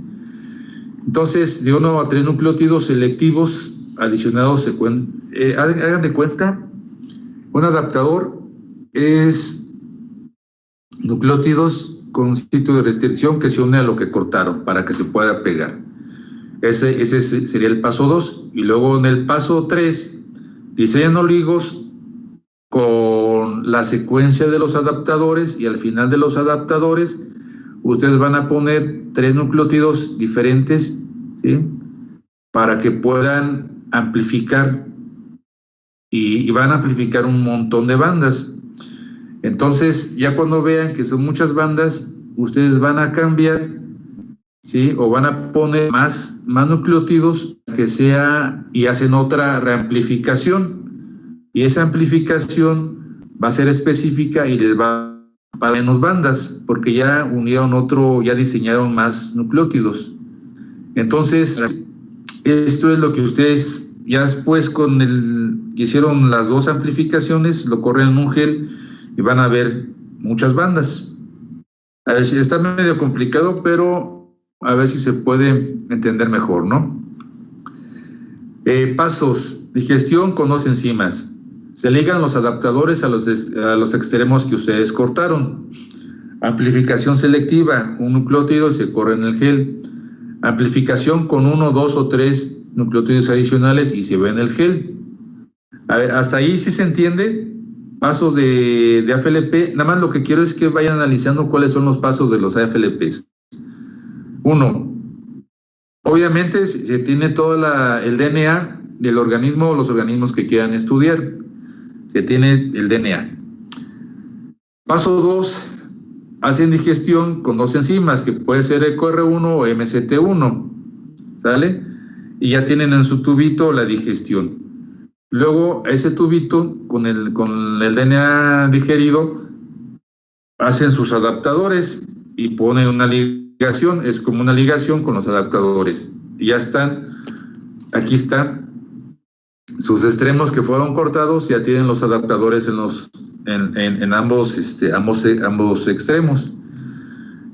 Entonces, de 1 a 3 nucleótidos selectivos adicionados, hagan de cuenta, un adaptador es nucleótidos con sitio de restricción que se une a lo que cortaron para que se pueda pegar. Ese sería el paso 2. Y luego en el paso 3, diseñan oligos con la secuencia de los adaptadores, y al final de los adaptadores ustedes van a poner 3 nucleótidos diferentes, ¿sí? Para que puedan amplificar, y van a amplificar un montón de bandas. Entonces, ya cuando vean que son muchas bandas, ustedes van a cambiar, ¿sí? O van a poner más nucleótidos que sea, y hacen otra reamplificación. Y esa amplificación va a ser específica y les va para menos bandas, porque ya unieron ya diseñaron más nucleótidos. Entonces, Esto es lo que ustedes ya después que hicieron las dos amplificaciones, lo corren en un gel y van a ver muchas bandas. A ver, está medio complicado, pero a ver si se puede entender mejor, ¿no? Pasos: digestión con 2 enzimas. Se ligan los adaptadores a los extremos que ustedes cortaron. Amplificación selectiva: un nucleótido y se corre en el gel. Amplificación con 1, 2 o 3 nucleótidos adicionales y se ve en el gel. A ver, hasta ahí sí se entiende. Pasos de AFLP. Nada más lo que quiero es que vayan analizando cuáles son los pasos de los AFLPs. 1. Obviamente se tiene todo el DNA del organismo o los organismos que quieran estudiar. Se tiene el DNA. Paso 2. Hacen digestión con 2 enzimas, que puede ser EcoR1 o MCT1. ¿Sale? Y ya tienen en su tubito la digestión. Luego, ese tubito, con el DNA digerido, hacen sus adaptadores y ponen una ligación. Es como una ligación con los adaptadores. Y ya están, aquí están sus extremos que fueron cortados, ya tienen los adaptadores en ambos extremos.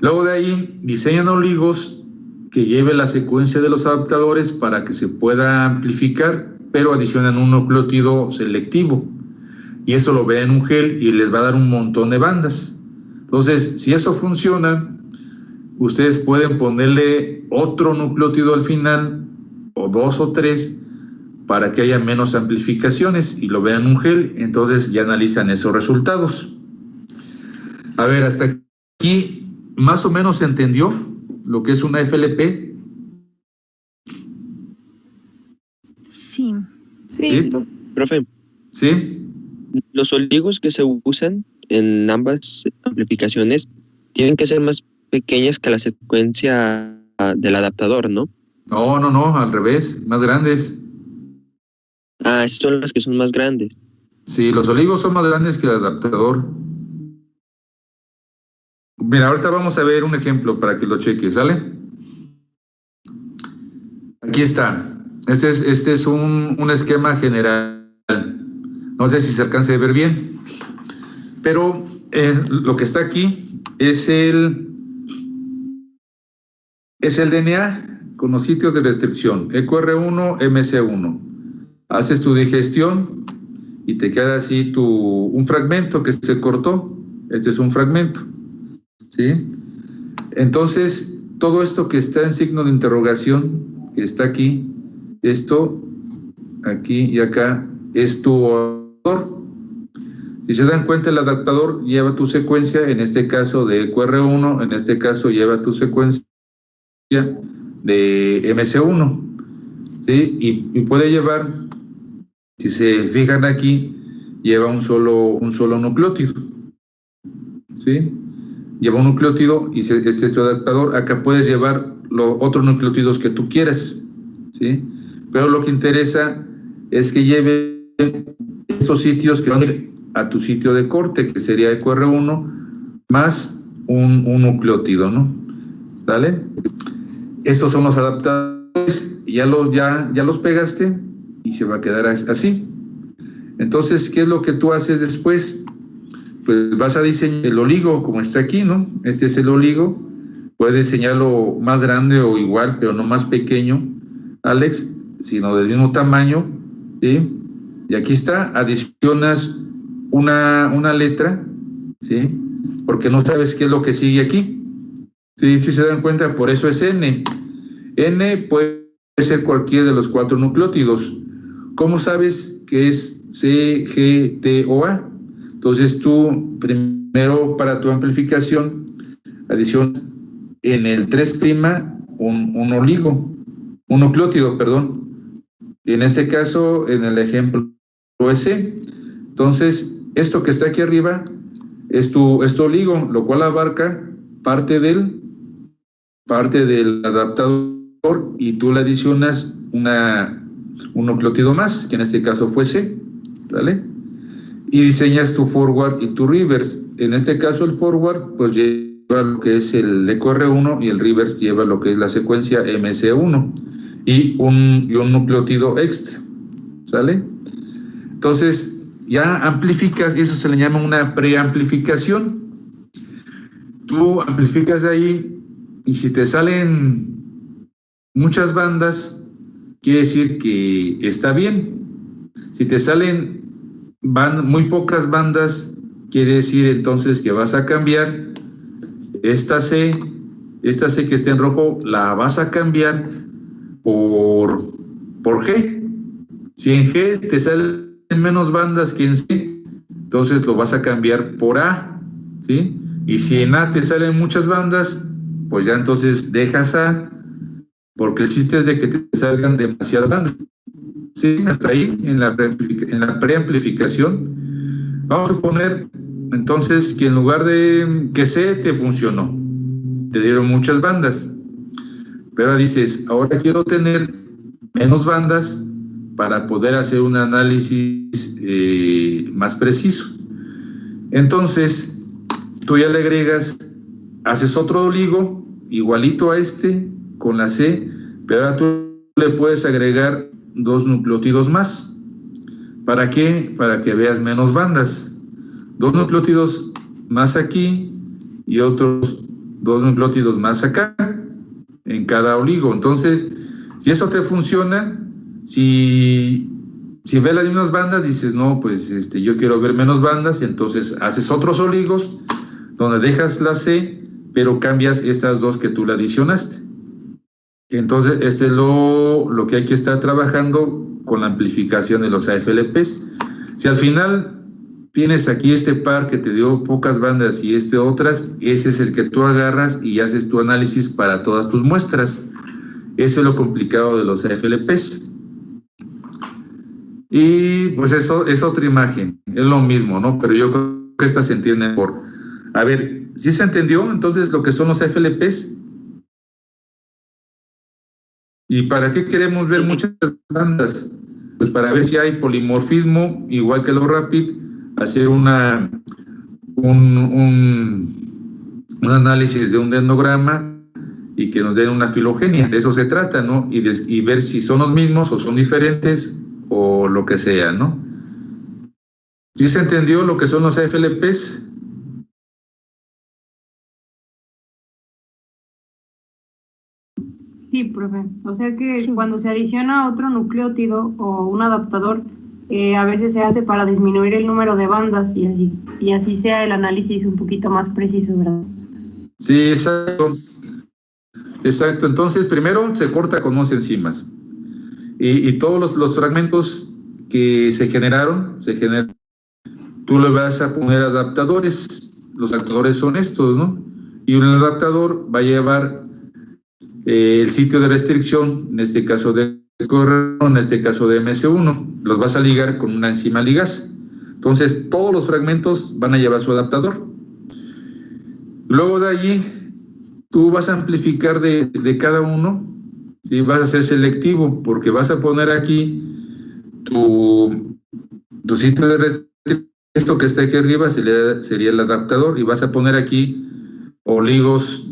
Luego de ahí diseñan oligos que lleven la secuencia de los adaptadores para que se pueda amplificar, pero adicionan un nucleótido selectivo y eso lo ve en un gel y les va a dar un montón de bandas. Entonces, si eso funciona, ustedes pueden ponerle otro nucleótido al final, o 2 o 3, para que haya menos amplificaciones y lo vean en un gel. Entonces ya analizan esos resultados. A ver, hasta aquí más o menos se entendió lo que es una FLP. Sí. Sí. Profe, Sí. los oligos que se usan en ambas amplificaciones tienen que ser más pequeñas que la secuencia del adaptador, ¿no? No, al revés, más grandes. Ah, esas son las que son más grandes. Sí, los oligos son más grandes que el adaptador. Mira, ahorita vamos a ver un ejemplo para que lo cheques, ¿sale? Aquí está. Este es un esquema general. No sé si se alcance a ver bien. Pero lo que está aquí es el DNA con los sitios de restricción. EcoR1, MC1. Haces tu digestión y te queda así un fragmento que se cortó. Este es un fragmento, ¿sí? Entonces, todo esto que está en signo de interrogación, que está aquí, esto, aquí y acá, es tu adaptador. Si se dan cuenta, el adaptador lleva tu secuencia, en este caso de EcoR1, en este caso lleva tu secuencia de MC1, ¿sí? Y puede llevar, si se fijan aquí, lleva un solo nucleótido, ¿sí? Lleva un nucleótido y este es tu adaptador. Acá puedes llevar los otros nucleótidos que tú quieras, ¿sí? Pero lo que interesa es que lleve estos sitios que van a ir a tu sitio de corte, que sería EcoR1 más un nucleótido, ¿no? ¿Vale? Estos son los adaptadores, ya los pegaste y se va a quedar así. Entonces, ¿qué es lo que tú haces después? Pues vas a diseñar el oligo como está aquí, ¿no? Este es el oligo. Puedes diseñarlo más grande o igual, pero no más pequeño, Alex, sino del mismo tamaño, ¿sí? Y aquí está, adicionas una letra, ¿sí? Porque no sabes qué es lo que sigue aquí. ¿Sí? Si se dan cuenta, por eso es N. N puede ser cualquiera de los 4 nucleótidos. ¿Cómo' que es C, G, T o A? Entonces tú, primero para tu amplificación, adicionas en el 3' un oligo, un nucleótido, perdón. Y en este caso, en el ejemplo es C. Entonces, esto que está aquí arriba es tu oligo, lo cual abarca parte del adaptador y tú le adicionas un nucleótido más, que en este caso fue C, ¿vale? Y diseñas tu forward y tu reverse. En este caso el forward pues lleva lo que es el EcoR1 y el reverse lleva lo que es la secuencia MC1. y un nucleótido extra, ¿sale? Entonces, ya amplificas, y eso se le llama una preamplificación. Tú amplificas ahí, y si te salen muchas bandas, quiere decir que está bien. Si te salen muy pocas bandas, quiere decir entonces que vas a cambiar esta C que está en rojo, la vas a cambiar por G. Si en G te salen menos bandas que en C, entonces lo vas a cambiar por A, ¿sí? Y si en A te salen muchas bandas, pues ya entonces dejas A, porque el chiste es de que te salgan demasiadas bandas. Sí, hasta ahí, en la preamplificación. Vamos a poner entonces que en lugar de que C te funcionó, te dieron muchas bandas, pero ahora dices, ahora quiero tener menos bandas para poder hacer un análisis más preciso. Entonces, tú ya le agregas, haces otro oligo igualito a este con la C, pero ahora tú le puedes agregar 2 nucleótidos más. ¿Para qué? Para que veas menos bandas. 2 nucleótidos más aquí y otros 2 nucleótidos más acá en cada oligo. Entonces, si eso te funciona, si ves las mismas bandas, dices, no, pues yo quiero ver menos bandas, y entonces haces otros oligos donde dejas la C, pero cambias estas 2 que tú le adicionaste. Entonces, este es lo que hay que estar trabajando con la amplificación de los AFLPs. Si al final tienes aquí este par que te dio pocas bandas y otras, ese es el que tú agarras y haces tu análisis para todas tus muestras. Eso es lo complicado de los AFLPs. Y pues eso es otra imagen, es lo mismo, ¿no? Pero yo creo que esta se entiende mejor. A ver, ¿sí se entendió entonces lo que son los AFLPs? ¿Y para qué queremos ver muchas bandas? Pues para ver si hay polimorfismo, igual que los RAPID, hacer un análisis de un dendrograma y que nos den una filogenia. De eso se trata, ¿no? Y ver si son los mismos o son diferentes o lo que sea, ¿no? ¿Sí se entendió lo que son los AFLPs? Sí, profe. O sea que cuando se adiciona otro nucleótido o un adaptador, a veces se hace para disminuir el número de bandas y así sea el análisis un poquito más preciso, ¿verdad? Sí, exacto. Exacto. Entonces, primero se corta con 11 enzimas. Y todos los fragmentos que se generan, tú le vas a poner adaptadores. Los adaptadores son estos, ¿no? Y un adaptador va a llevar el sitio de restricción, en este caso de correo, en este caso de MS1, los vas a ligar con una enzima ligasa. Entonces, todos los fragmentos van a llevar su adaptador. Luego de allí, tú vas a amplificar de cada uno, ¿sí? Vas a ser selectivo, porque vas a poner aquí tu sitio de restricción, esto que está aquí arriba sería el adaptador, y vas a poner aquí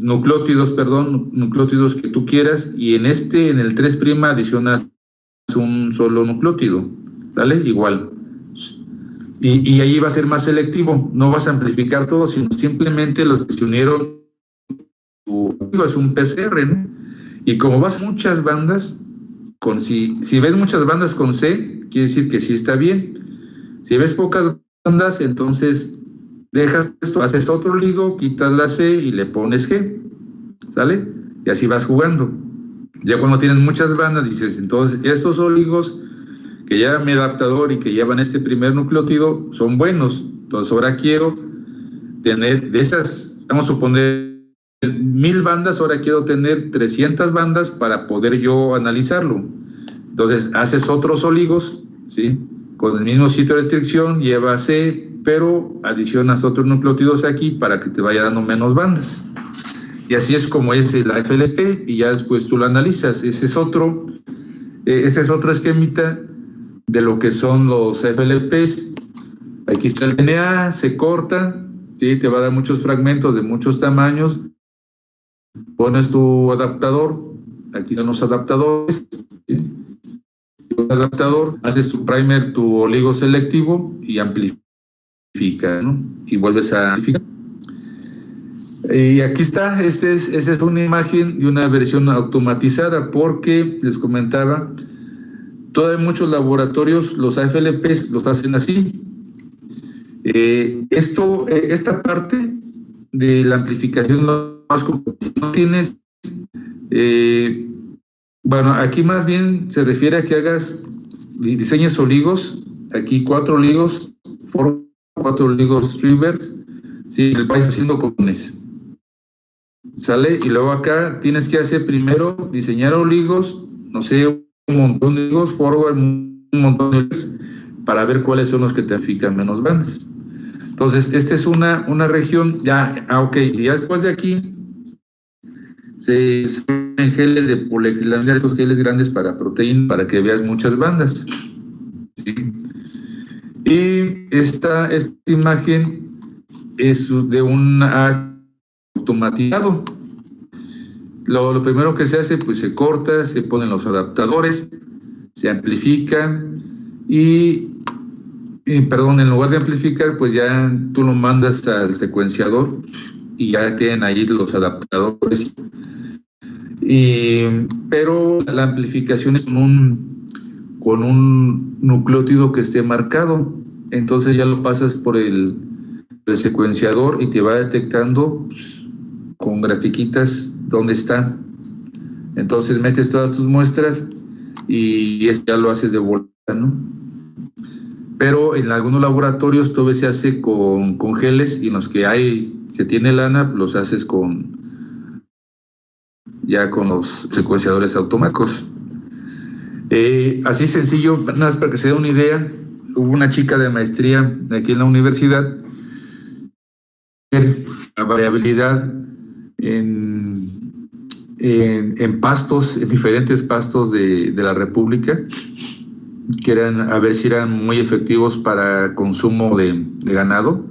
nucleótidos que tú quieras, y en el 3' adicionas un solo nucleótido, ¿sale? Igual. Y ahí va a ser más selectivo, no vas a amplificar todo, sino simplemente los que se unieron, es un PCR, ¿no? Y como vas a muchas bandas, si ves muchas bandas con C, quiere decir que sí está bien. Si ves pocas bandas, entonces dejas esto, haces otro ligo, quitas la C y le pones G, ¿sale? Y así vas jugando. Ya cuando tienes muchas bandas, dices, entonces, estos oligos que llevan mi adaptador y que llevan este primer nucleótido son buenos. Entonces, ahora quiero tener, de esas, vamos a suponer, 1000 bandas, ahora quiero tener 300 bandas para poder yo analizarlo. Entonces, haces otros oligos, ¿sí? Con el mismo sitio de restricción, lleva C, pero adicionas otros nucleótidos aquí para que te vaya dando menos bandas. Y así es como es el AFLP, y ya después tú lo analizas. Ese es otro esquemita de lo que son los AFLPs. Aquí está el DNA, se corta, ¿sí? Te va a dar muchos fragmentos de muchos tamaños. Pones tu adaptador, aquí están los adaptadores. ¿Sí? El adaptador, haces tu primer, tu oligo selectivo y amplifica, ¿no? Y vuelves a amplificar. Y aquí está, esa es una imagen de una versión automatizada, porque les comentaba, todavía muchos laboratorios, los AFLPs los hacen así. Esta parte de la amplificación no tienes, bueno, aquí más bien se refiere a que hagas, diseñes oligos, aquí 4 oligos, 4 oligos reverse, sí, el país haciendo comunes. Sale, y luego acá tienes que hacer primero, diseñar oligos, no sé, un montón de oligos, forward, un montón de oligos, para ver cuáles son los que te amplifican menos bandas. Entonces, esta es una región, ok, y ya después de aquí, se ponen geles de poliacrilamida, estos geles grandes para proteína, para que veas muchas bandas. ¿Sí? Y esta imagen es de un automatizado. Lo primero que se hace, pues se corta, se ponen los adaptadores, se amplifican y en lugar de amplificar, pues ya tú lo mandas al secuenciador y ya tienen ahí los adaptadores. Pero la amplificación es con un nucleótido que esté marcado. Entonces ya lo pasas por el secuenciador y te va detectando con grafiquitas dónde está. Entonces metes todas tus muestras y ya lo haces de vuelta, ¿no? Pero en algunos laboratorios todo se hace con geles, y en los que se tiene lana, los haces con los secuenciadores automáticos. Así sencillo, nada más para que se dé una idea. Hubo una chica de maestría aquí en la universidad, la variabilidad en pastos, en diferentes pastos de la República, que a ver si eran muy efectivos para consumo de ganado.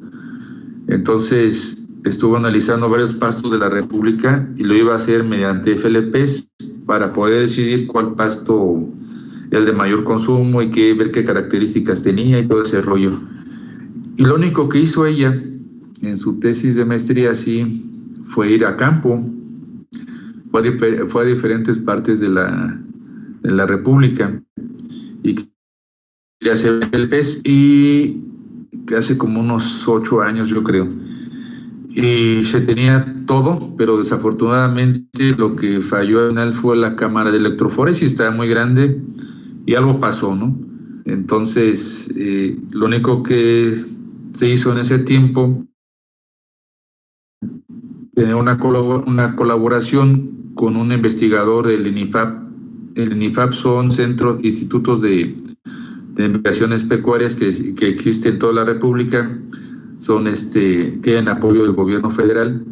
Entonces estuvo analizando varios pastos de la República y lo iba a hacer mediante FLPs para poder decidir cuál pasto era el de mayor consumo y ver qué características tenía y todo ese rollo. Y lo único que hizo ella en su tesis de maestría fue ir a campo, fue a diferentes partes de la República y quería hacer el pez, y que hace como unos 8 años, yo creo, y se tenía todo, pero desafortunadamente lo que falló al final fue la cámara de electroforesis, estaba muy grande y algo pasó, ¿no? Entonces lo único que se hizo en ese tiempo, tener una colaboración con un investigador del INIFAP. El INIFAP son institutos de investigaciones pecuarias que existen en toda la República, tienen apoyo del gobierno federal,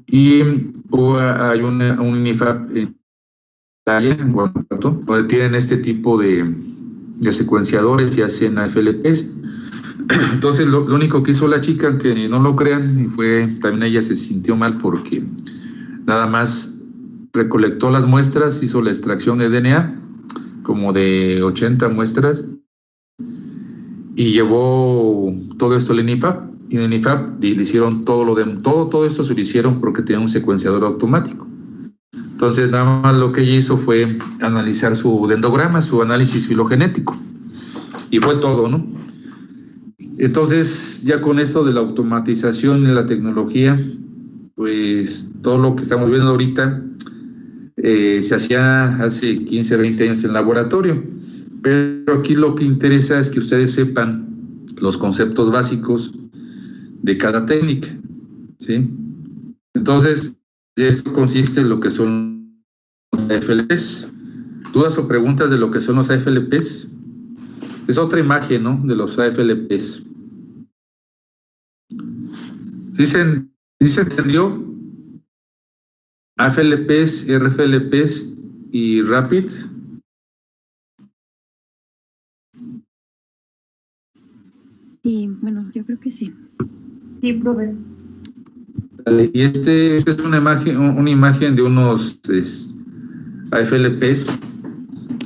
y hay un INIFAP en Guanajuato, donde tienen este tipo de secuenciadores y hacen AFLPs. Entonces lo único que hizo la chica, aunque no lo crean, también ella se sintió mal porque nada más recolectó las muestras, hizo la extracción de DNA, como de 80 muestras, y llevó todo esto al INIFAP, y en el INIFAP le hicieron todo esto se lo hicieron porque tenía un secuenciador automático. Entonces nada más lo que ella hizo fue analizar su dendrograma, su análisis filogenético, y fue todo, ¿no? Entonces ya con esto de la automatización y la tecnología, pues todo lo que estamos viendo ahorita se hacía hace 15, 20 años en laboratorio, pero aquí lo que interesa es que ustedes sepan los conceptos básicos de cada técnica, ¿sí? Entonces, de esto consiste en lo que son los AFLPs. ¿Dudas o preguntas de lo que son los AFLPs? Es otra imagen, ¿no?, de los AFLPs. ¿Sí se entendió? AFLPs, RFLPs y RAPIDs. Sí, bueno, yo creo que sí. Sí, profe. Y esta es una imagen de unos AFLPs,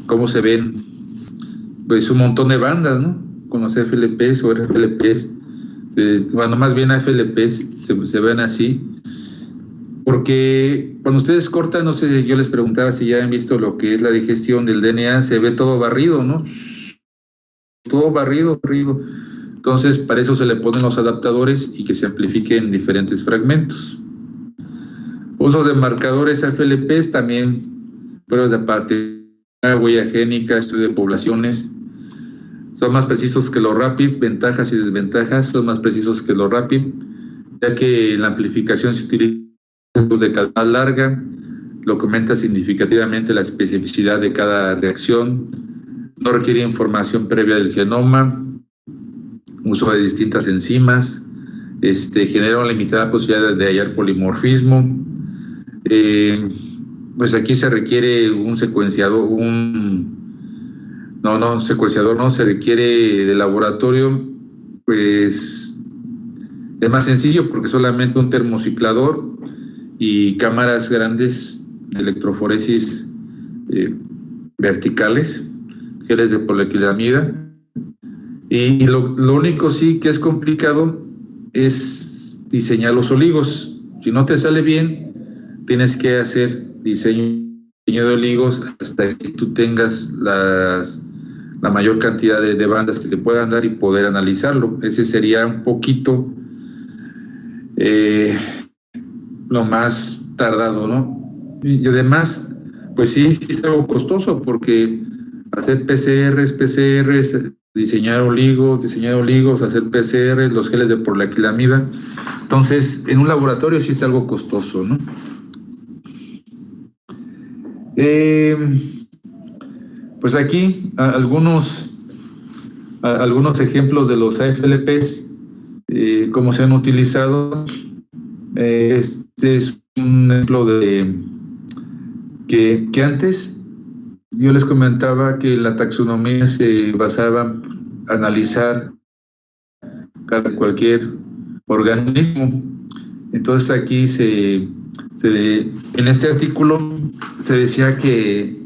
cómo se ven, pues un montón de bandas, ¿no? Con los FLPs o RFLPs, bueno, más bien AFLPs se ven así, porque cuando ustedes cortan, no sé, yo les preguntaba si ya han visto lo que es la digestión del DNA, se ve todo barrido, ¿no? Todo barrido. Entonces, para eso se le ponen los adaptadores y que se amplifiquen diferentes fragmentos. Uso de marcadores AFLPs también, pruebas de paternidad, huella génica, estudio de poblaciones. Son más precisos que los RAPID, ventajas y desventajas son más precisos que los RAPID, ya que la amplificación se utiliza de calidad larga, lo que aumenta significativamente la especificidad de cada reacción, no requiere información previa del genoma, uso de distintas enzimas, genera una limitada posibilidad de hallar polimorfismo. Pues aquí se requiere un secuenciador, se requiere de laboratorio, pues es más sencillo porque solamente un termociclador y cámaras grandes de electroforesis verticales, geles de poliacrilamida. Y lo único sí que es complicado es diseñar los oligos. Si no te sale bien, tienes que hacer diseño de oligos hasta que tú tengas la mayor cantidad de bandas que te puedan dar y poder analizarlo. Ese sería un poquito lo más tardado, ¿no? Y además, pues sí es algo costoso porque hacer PCRs, diseñar oligos, hacer PCRs, los geles de poliacrilamida. Entonces, en un laboratorio sí está algo costoso, ¿no? Pues aquí algunos ejemplos de los AFLPs, cómo se han utilizado. Este es un ejemplo de que antes yo les comentaba que la taxonomía se basaba en analizar cualquier organismo. Entonces aquí en este artículo se decía que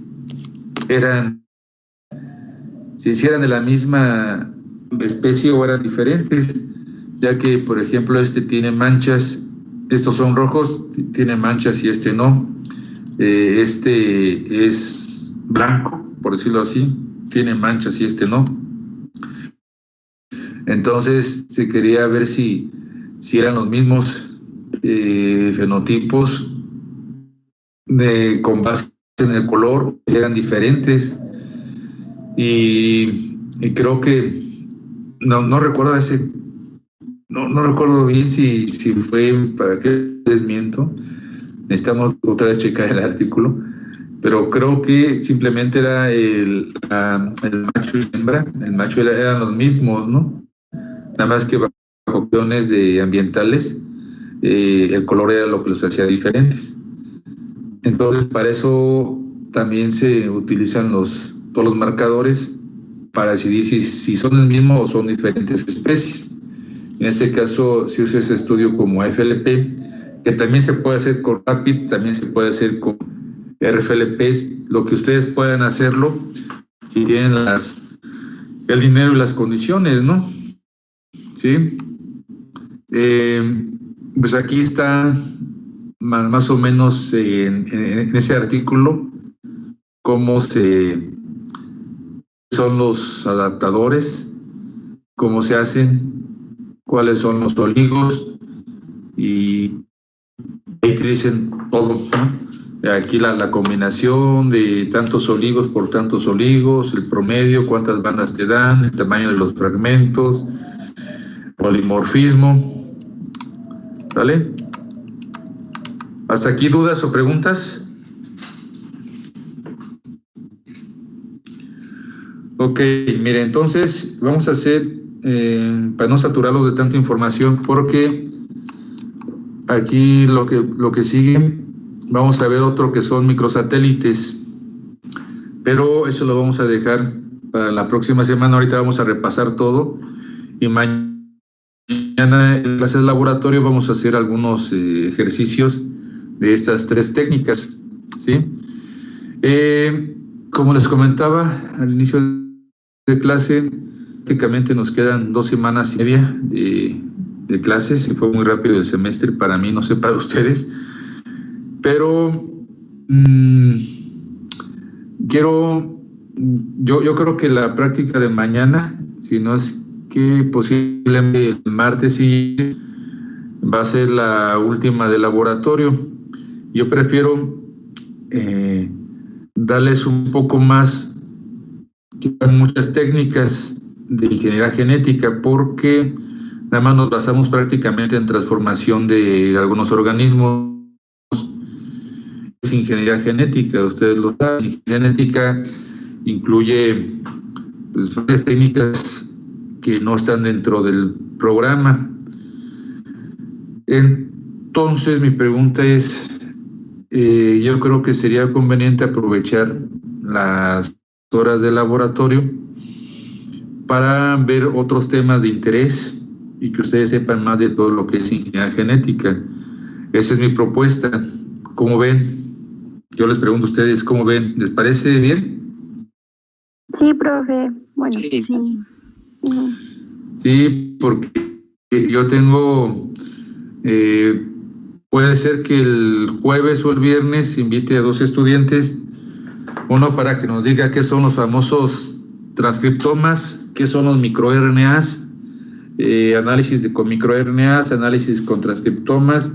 si hicieran de la misma especie o eran diferentes, ya que por ejemplo tiene manchas, estos son rojos, tiene manchas y no. Este es blanco, por decirlo así, tiene manchas y no. Entonces se quería ver si eran los mismos fenotipos con base en el color, eran diferentes. Y creo que no recuerdo no recuerdo bien si fue, para qué les miento, necesitamos otra vez checar el artículo, pero creo que simplemente era el macho y hembra, el macho eran los mismos, ¿no? Nada más que bajo cuestiones ambientales, el color era lo que los hacía diferentes. Entonces, para eso también se utilizan todos los marcadores para decidir si son el mismo o son diferentes especies. En este caso, si usa ese estudio como AFLP, que también se puede hacer con RAPID, también se puede hacer con RFLPs, lo que ustedes puedan hacerlo si tienen el dinero y las condiciones, ¿no? ¿Sí? Pues aquí está más o menos en ese artículo cómo son los adaptadores, cómo se hacen, cuáles son los oligos, y ahí te dicen todo, ¿no? Aquí la combinación de tantos oligos por tantos oligos, el promedio, cuántas bandas te dan, el tamaño de los fragmentos, polimorfismo. ¿Vale? ¿Hasta aquí dudas o preguntas? Ok, mire, entonces vamos a hacer, para no saturarlos de tanta información, porque aquí lo que sigue, vamos a ver otro que son microsatélites, pero eso lo vamos a dejar para la próxima semana. Ahorita vamos a repasar todo y mañana en clases de laboratorio vamos a hacer algunos ejercicios de estas tres técnicas, ¿sí? Como les comentaba al inicio de clase, prácticamente nos quedan 2 semanas y media de clases y fue muy rápido el semestre para mí, no sé para ustedes, pero yo creo que la práctica de mañana, si no es que posiblemente el martes sí va a ser la última de laboratorio. Yo prefiero darles un poco más, muchas técnicas de ingeniería genética, porque nada más nos basamos prácticamente en transformación de algunos organismos. Es ingeniería genética, ustedes lo saben. Genética incluye pues, varias técnicas que no están dentro del programa. Entonces mi pregunta es, yo creo que sería conveniente aprovechar las horas de laboratorio para ver otros temas de interés y que ustedes sepan más de todo lo que es ingeniería genética. Esa es mi propuesta. ¿Cómo ven? Yo les pregunto a ustedes, ¿cómo ven? ¿Les parece bien? Sí, profe. Bueno, Sí. sí. Sí, porque yo tengo, puede ser que el jueves o el viernes invite a 2 estudiantes, uno para que nos diga qué son los famosos transcriptomas, qué son los microRNAs, análisis con microRNAs, análisis con transcriptomas.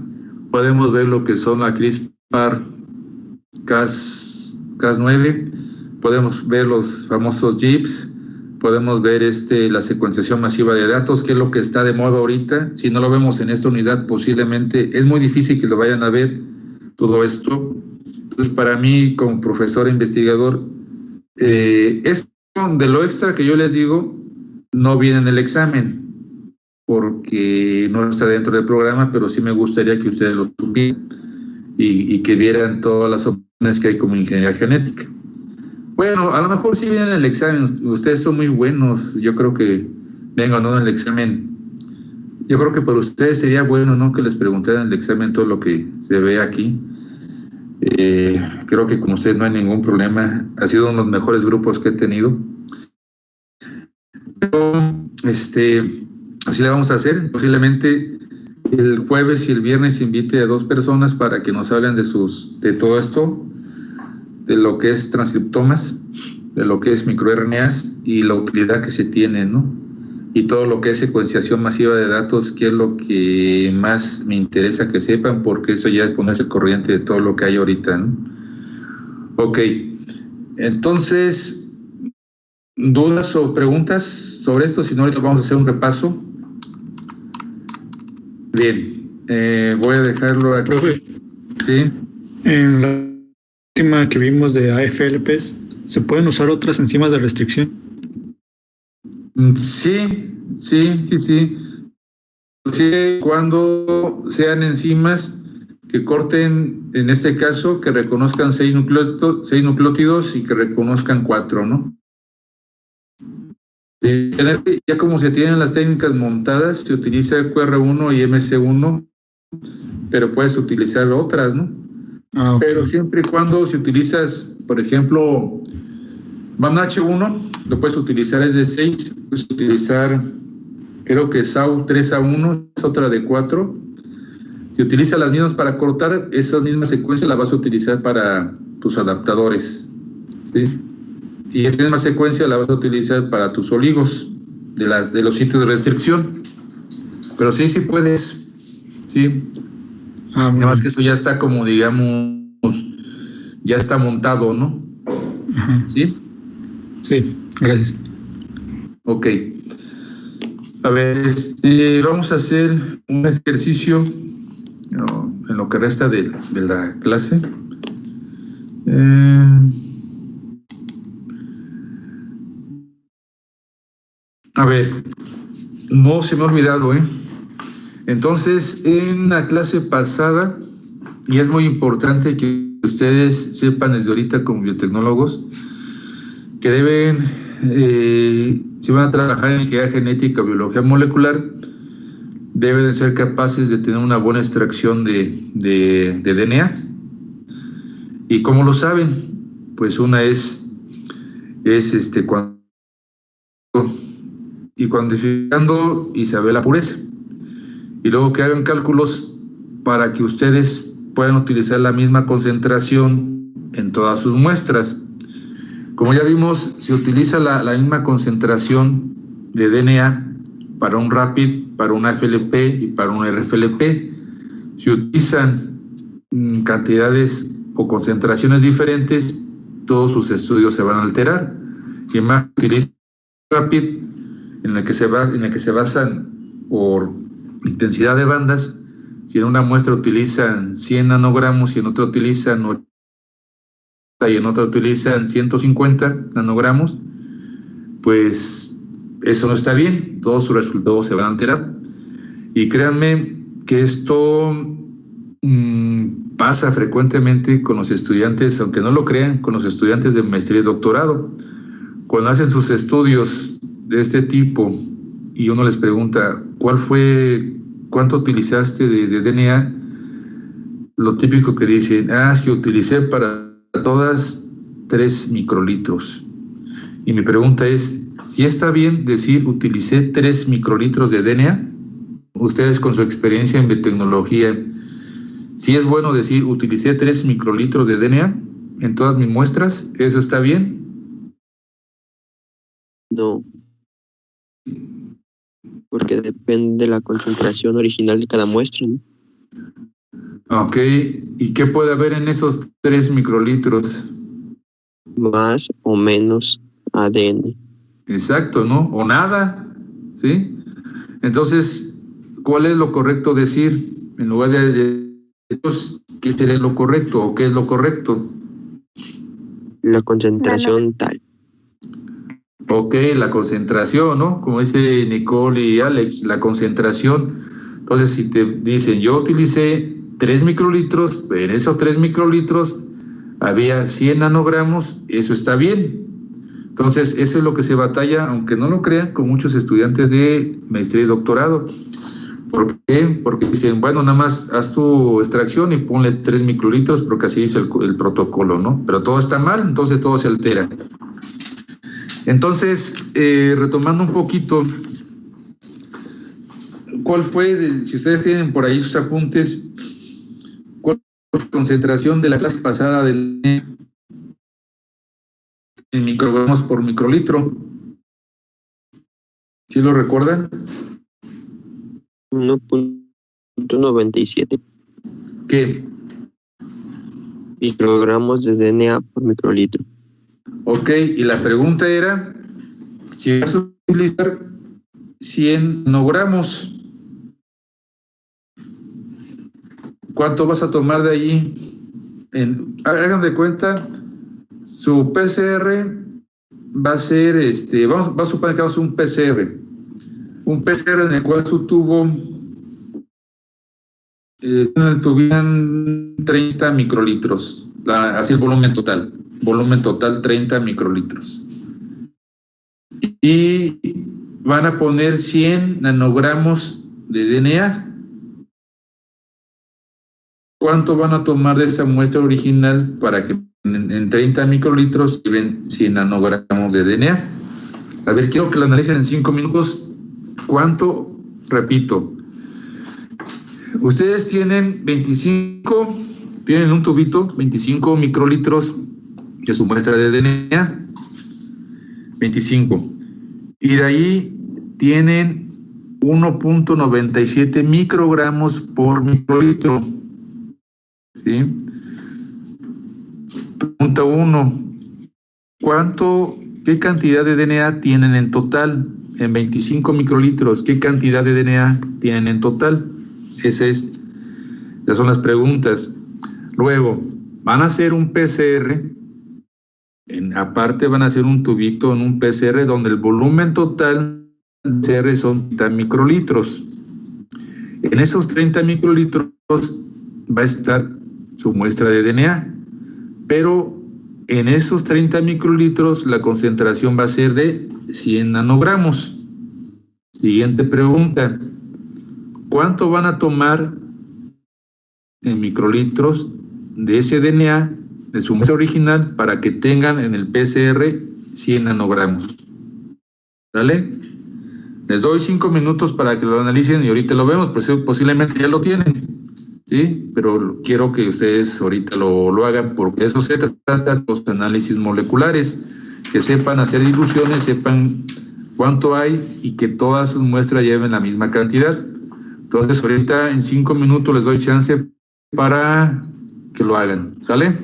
Podemos ver lo que son la CRISPR-Cas9, podemos ver los famosos JIPs, podemos ver la secuenciación masiva de datos, que es lo que está de moda ahorita. Si no lo vemos en esta unidad, posiblemente es muy difícil que lo vayan a ver todo esto. Entonces, para mí, como profesor e investigador, esto de lo extra que yo les digo, no viene en el examen, porque no está dentro del programa, pero sí me gustaría que ustedes lo supieran y que vieran todas las opciones que hay como ingeniería genética. Bueno, a lo mejor sí viene en el examen, ustedes son muy buenos, yo creo que vengan, ¿no?, en el examen. Yo creo que para ustedes sería bueno, ¿no?, que les preguntaran en el examen todo lo que se ve aquí. Creo que con ustedes no hay ningún problema, ha sido uno de los mejores grupos que he tenido. Pero, así le vamos a hacer. Posiblemente el jueves y el viernes invite a 2 personas para que nos hablen de todo esto, de lo que es transcriptomas, de lo que es microRNAs y la utilidad que se tiene, ¿no? Y todo lo que es secuenciación masiva de datos, que es lo que más me interesa que sepan, porque eso ya es ponerse al corriente de todo lo que hay ahorita, ¿no? Ok, entonces, ¿dudas o preguntas sobre esto? Si no, ahorita vamos a hacer un repaso. Bien, voy a dejarlo aquí. Profe, Sí. en la última que vimos de AFLPs, ¿se pueden usar otras enzimas de restricción? Sí. Cuando sean enzimas que corten, en este caso, que reconozcan 6 nucleótidos y que reconozcan 4, ¿no? Ya como se tienen las técnicas montadas, se utiliza QR1 y MC1, pero puedes utilizar otras, ¿no? Ah, okay. Pero siempre y cuando si utilizas, por ejemplo, BAM-H1, lo puedes utilizar es de 6, puedes utilizar, creo que SAU 3A1, es otra de 4. Si utilizas las mismas para cortar, esa misma secuencia la vas a utilizar para tus adaptadores, ¿sí? Y esa misma secuencia la vas a utilizar para tus oligos de los sitios de restricción. Pero sí puedes, sí. Nada más que eso ya está como, digamos, ya está montado, ¿no? Ajá. ¿Sí? Sí, gracias. Ok. A ver, vamos a hacer un ejercicio en lo que resta de la clase. A ver, no se me ha olvidado, Entonces, en la clase pasada, y es muy importante que ustedes sepan desde ahorita como biotecnólogos, que deben, si van a trabajar en ingeniería genética o biología molecular, deben de ser capaces de tener una buena extracción de DNA. ¿Y cómo lo saben? pues una es y cuantificando y se ve la pureza. Y luego que hagan cálculos para que ustedes puedan utilizar la misma concentración en todas sus muestras. Como ya vimos, se utiliza la misma concentración de DNA para un RAPID, para un AFLP y para un RFLP. Si utilizan cantidades o concentraciones diferentes, todos sus estudios se van a alterar. Y más utilizan RAPID, en la que se basan por intensidad de bandas. Si en una muestra utilizan 100 nanogramos y en otra utilizan 80 y en otra utilizan 150 nanogramos, pues eso no está bien, todos sus resultados se van a alterar. Y créanme que esto pasa frecuentemente con los estudiantes, aunque no lo crean, con los estudiantes de maestría y doctorado. Cuando hacen sus estudios de este tipo y uno les pregunta ¿cuánto utilizaste de DNA? Lo típico que dicen, sí, utilicé para todas 3 microlitros. Y mi pregunta es, ¿si está bien decir utilicé 3 microlitros de DNA? Ustedes con su experiencia en biotecnología, ¿sí es bueno decir utilicé 3 microlitros de DNA en todas mis muestras? ¿Eso está bien? No. Porque depende de la concentración original de cada muestra, ¿no? Ok, ¿y qué puede haber en esos 3 microlitros? Más o menos ADN. Exacto, ¿no? O nada, ¿sí? Entonces, ¿cuál es lo correcto decir? En lugar de ¿qué sería lo correcto o qué es lo correcto? La concentración tal. Ok, la concentración, ¿no? Como dice Nicole y Alex, la concentración. Entonces, si te dicen, yo utilicé 3 microlitros, en esos 3 microlitros había 100 nanogramos, eso está bien. Entonces, eso es lo que se batalla, aunque no lo crean, con muchos estudiantes de maestría y doctorado. ¿Por qué? Porque dicen, bueno, nada más haz tu extracción y ponle 3 microlitros, porque así dice el protocolo, ¿no? Pero todo está mal, entonces todo se altera. Entonces, retomando un poquito, ¿cuál fue, si ustedes tienen por ahí sus apuntes, cuál fue la concentración de la clase pasada del en microgramos por microlitro? ¿Sí lo recuerdan? 1.97. ¿Qué? Microgramos de DNA por microlitro. Ok, y la pregunta era, si vas a utilizar 100 nanogramos, ¿cuánto vas a tomar de allí? Hagan de cuenta, su PCR va a ser, vamos a suponer que vamos a hacer un PCR en el cual su tubo tuvieran 30 microlitros, así el volumen total 30 microlitros. Y van a poner 100 nanogramos de DNA. ¿Cuánto van a tomar de esa muestra original para que en 30 microlitros lleven 100 nanogramos de DNA? A ver, quiero que lo analicen en 5 minutos. ¿Cuánto? Repito. Ustedes tienen tienen un tubito, 25 microlitros de su muestra de DNA. 25. Y de ahí tienen 1.97 microgramos por microlitro. ¿Sí? Pregunta 1. ¿Qué cantidad de DNA tienen en total? En 25 microlitros, ¿qué cantidad de DNA tienen en total? Esas son las preguntas. Luego, van a hacer un PCR. Aparte van a hacer un tubito en un PCR donde el volumen total del PCR son 30 microlitros. En esos 30 microlitros va a estar su muestra de DNA, pero en esos 30 microlitros la concentración va a ser de 100 nanogramos. Siguiente pregunta, ¿cuánto van a tomar en microlitros de ese DNA de su muestra original para que tengan en el PCR 100 nanogramos. ¿Vale? Les doy 5 minutos para que lo analicen y ahorita lo vemos, pues posiblemente ya lo tienen, ¿sí? Pero quiero que ustedes ahorita lo hagan, porque eso se trata, los análisis moleculares, que sepan hacer diluciones, sepan cuánto hay y que todas sus muestras lleven la misma cantidad. Entonces ahorita en 5 minutos les doy chance para que lo hagan, ¿sale?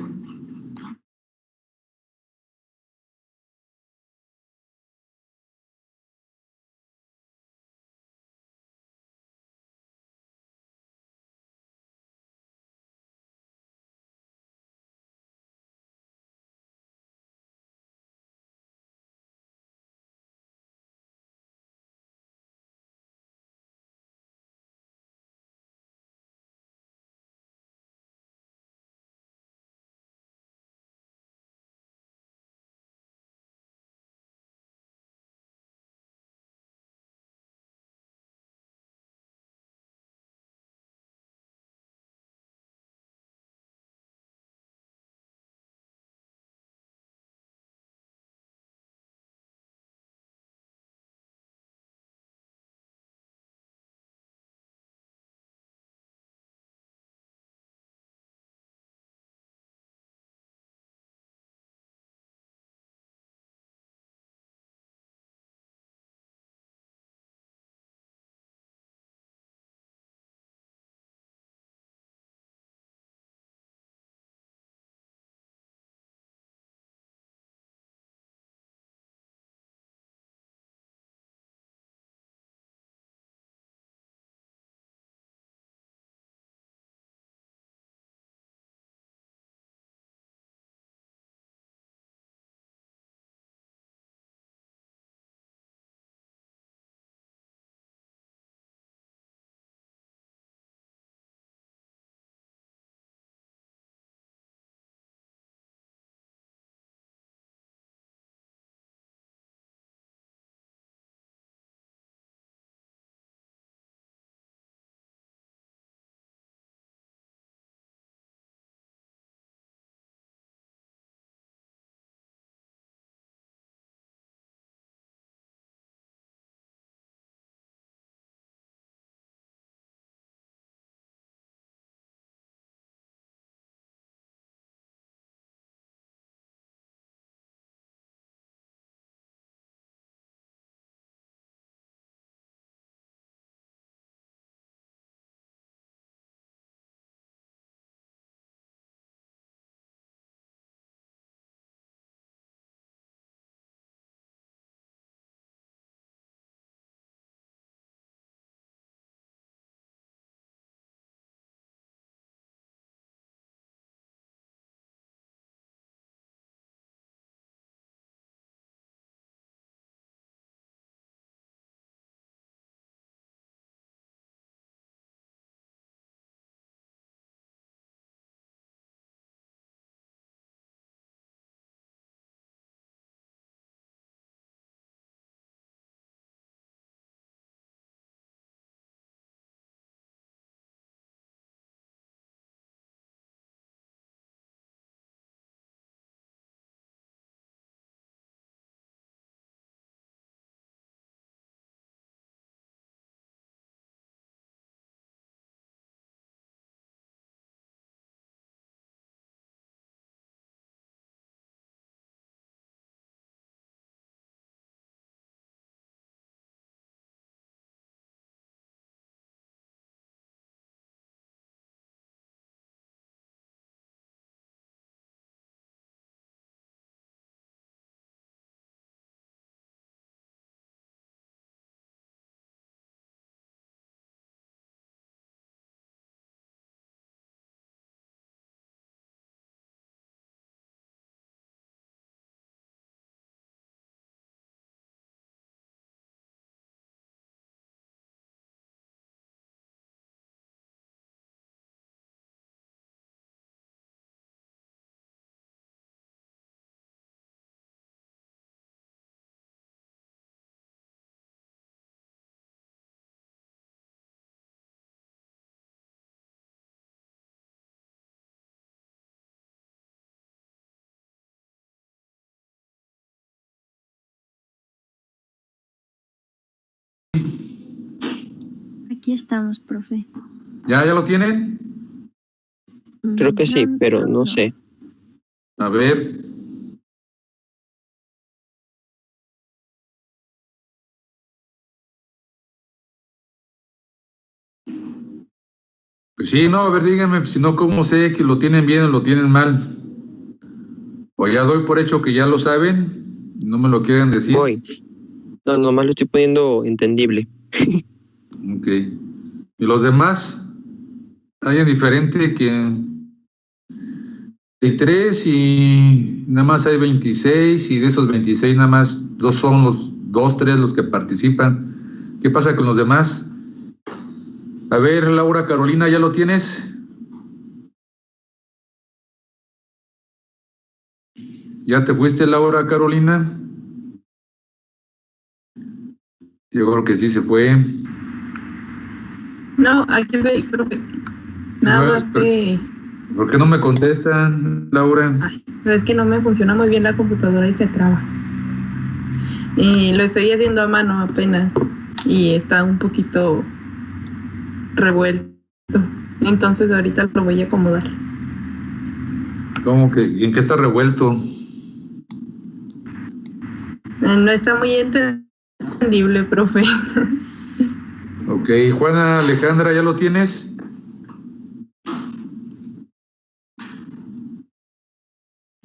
Aquí estamos, profe. ¿Ya lo tienen? Creo que sí, pero no sé. A ver. Pues sí, no, a ver, díganme, si no, ¿cómo sé que lo tienen bien o lo tienen mal? O ya doy por hecho que ya lo saben, no me lo quieren decir. Voy. No, nomás lo estoy poniendo entendible. Ok. ¿Y los demás? ¿Hay diferente que hay 3 y nada más hay 26 y de esos 26 nada más 2 son los 3 los que participan? ¿Qué pasa con los demás? A ver, Laura Carolina, ¿ya lo tienes? ¿Ya te fuiste, Laura Carolina? Yo creo que sí se fue. No, aquí estoy, profe. Nada más que... ¿Por qué no me contestan, Laura? Ay, es que no me funciona muy bien la computadora y se traba. Y lo estoy haciendo a mano apenas. Y está un poquito revuelto. Entonces ahorita lo voy a acomodar. ¿Cómo que? ¿En qué está revuelto? No está muy entendible, profe. Ok, Juana Alejandra, ¿ya lo tienes?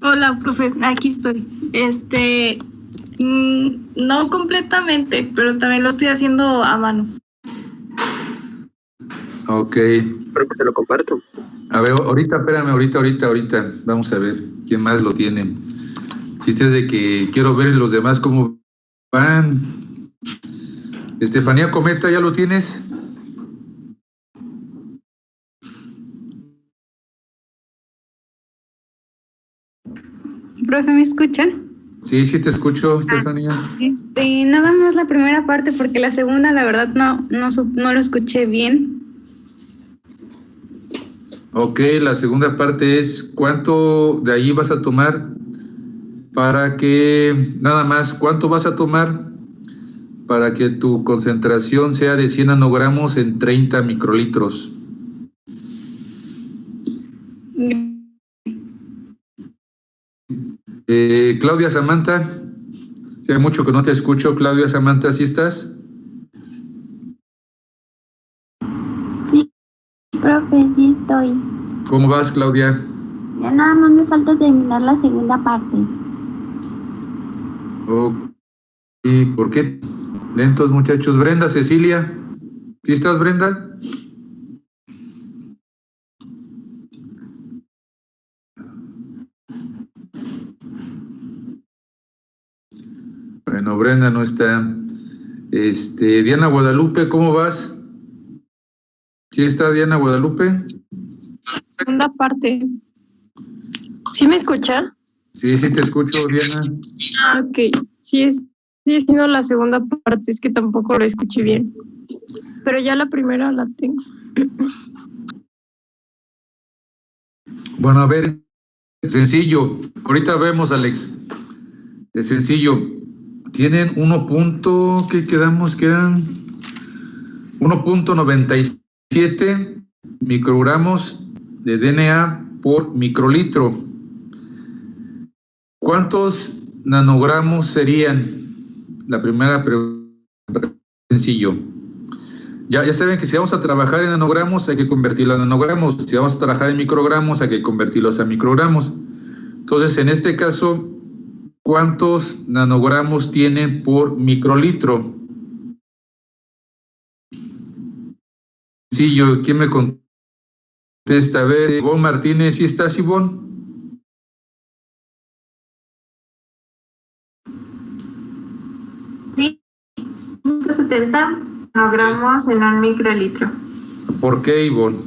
Hola, profe, aquí estoy. No completamente, pero también lo estoy haciendo a mano. Ok. Pero que se lo comparto. A ver, ahorita, espérame, ahorita. Vamos a ver quién más lo tiene. Chiste es de que quiero ver los demás cómo van. Estefanía Cometa, ¿ya lo tienes? Profe, ¿me escucha? Sí, te escucho, Estefanía. Nada más la primera parte, porque la segunda, la verdad, no lo escuché bien. Ok, la segunda parte es ¿cuánto de ahí vas a tomar para que, nada más, cuánto vas a tomar para que tu concentración sea de 100 nanogramos en 30 microlitros? Claudia Samantha, si hay mucho que no te escucho. Claudia Samantha, ¿sí estás? Sí, profe, sí estoy. ¿Cómo vas, Claudia? Ya nada más me falta terminar la segunda parte. ¿Y por qué lentos, muchachos? Brenda, Cecilia, ¿sí estás, Brenda? Bueno, Brenda no está. Diana Guadalupe, ¿cómo vas? ¿Sí está Diana Guadalupe? Segunda parte. ¿Sí me escucha? Sí, te escucho, Diana. Ok. Sí, haciendo la segunda parte, es que tampoco lo escuché bien. Pero ya la primera la tengo. Bueno, a ver, sencillo. Ahorita vemos, Alex. Es sencillo. Tienen 1. ¿Qué quedamos? Quedan 1.97 microgramos de DNA por microlitro. ¿Cuántos nanogramos serían? La primera pregunta, sencillo. Ya saben que si vamos a trabajar en nanogramos hay que convertirlos a nanogramos. Si vamos a trabajar en microgramos hay que convertirlos a microgramos. Entonces, en este caso, ¿cuántos nanogramos tiene por microlitro? Sencillo, ¿quién me contesta? A ver, Ivonne Martínez, ¿sí estás, Ivonne? Sí, 170 nanogramos en un microlitro. ¿Por qué, Ivonne?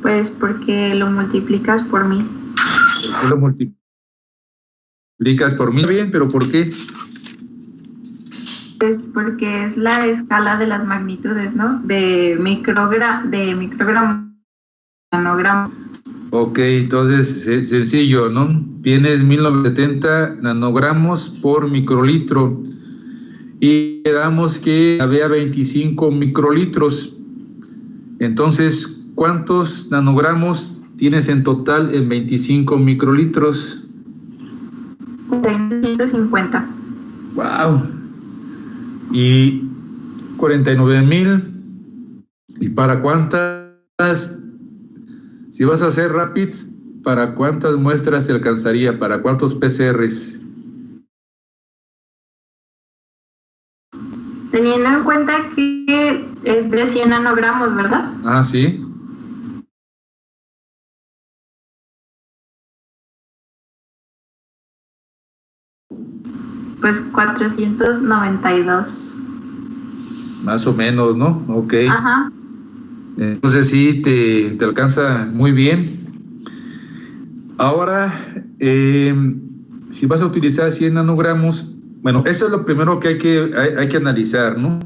Pues porque lo multiplicas por 1000. ¿Por qué lo multiplicas por 1000? Bien, pero ¿por qué? Pues porque es la escala de las magnitudes, ¿no? De microgramo a nanogramo. Ok, entonces, sencillo, ¿no? Tienes 1970 nanogramos por microlitro y quedamos que había 25 microlitros. Entonces, ¿cuántos nanogramos tienes en total en 25 microlitros? 150. ¡Wow! Y 49,000. ¿Y para cuántas? Si vas a hacer rapids, ¿para cuántas muestras te alcanzaría? ¿Para cuántos PCRs? Teniendo en cuenta que es de 100 nanogramos, ¿verdad? Ah, sí. Pues 492. Más o menos, ¿no? Ok. Ajá. Entonces sí, te alcanza muy bien. Ahora, si vas a utilizar 100 nanogramos, bueno, eso es lo primero que hay que analizar, ¿no?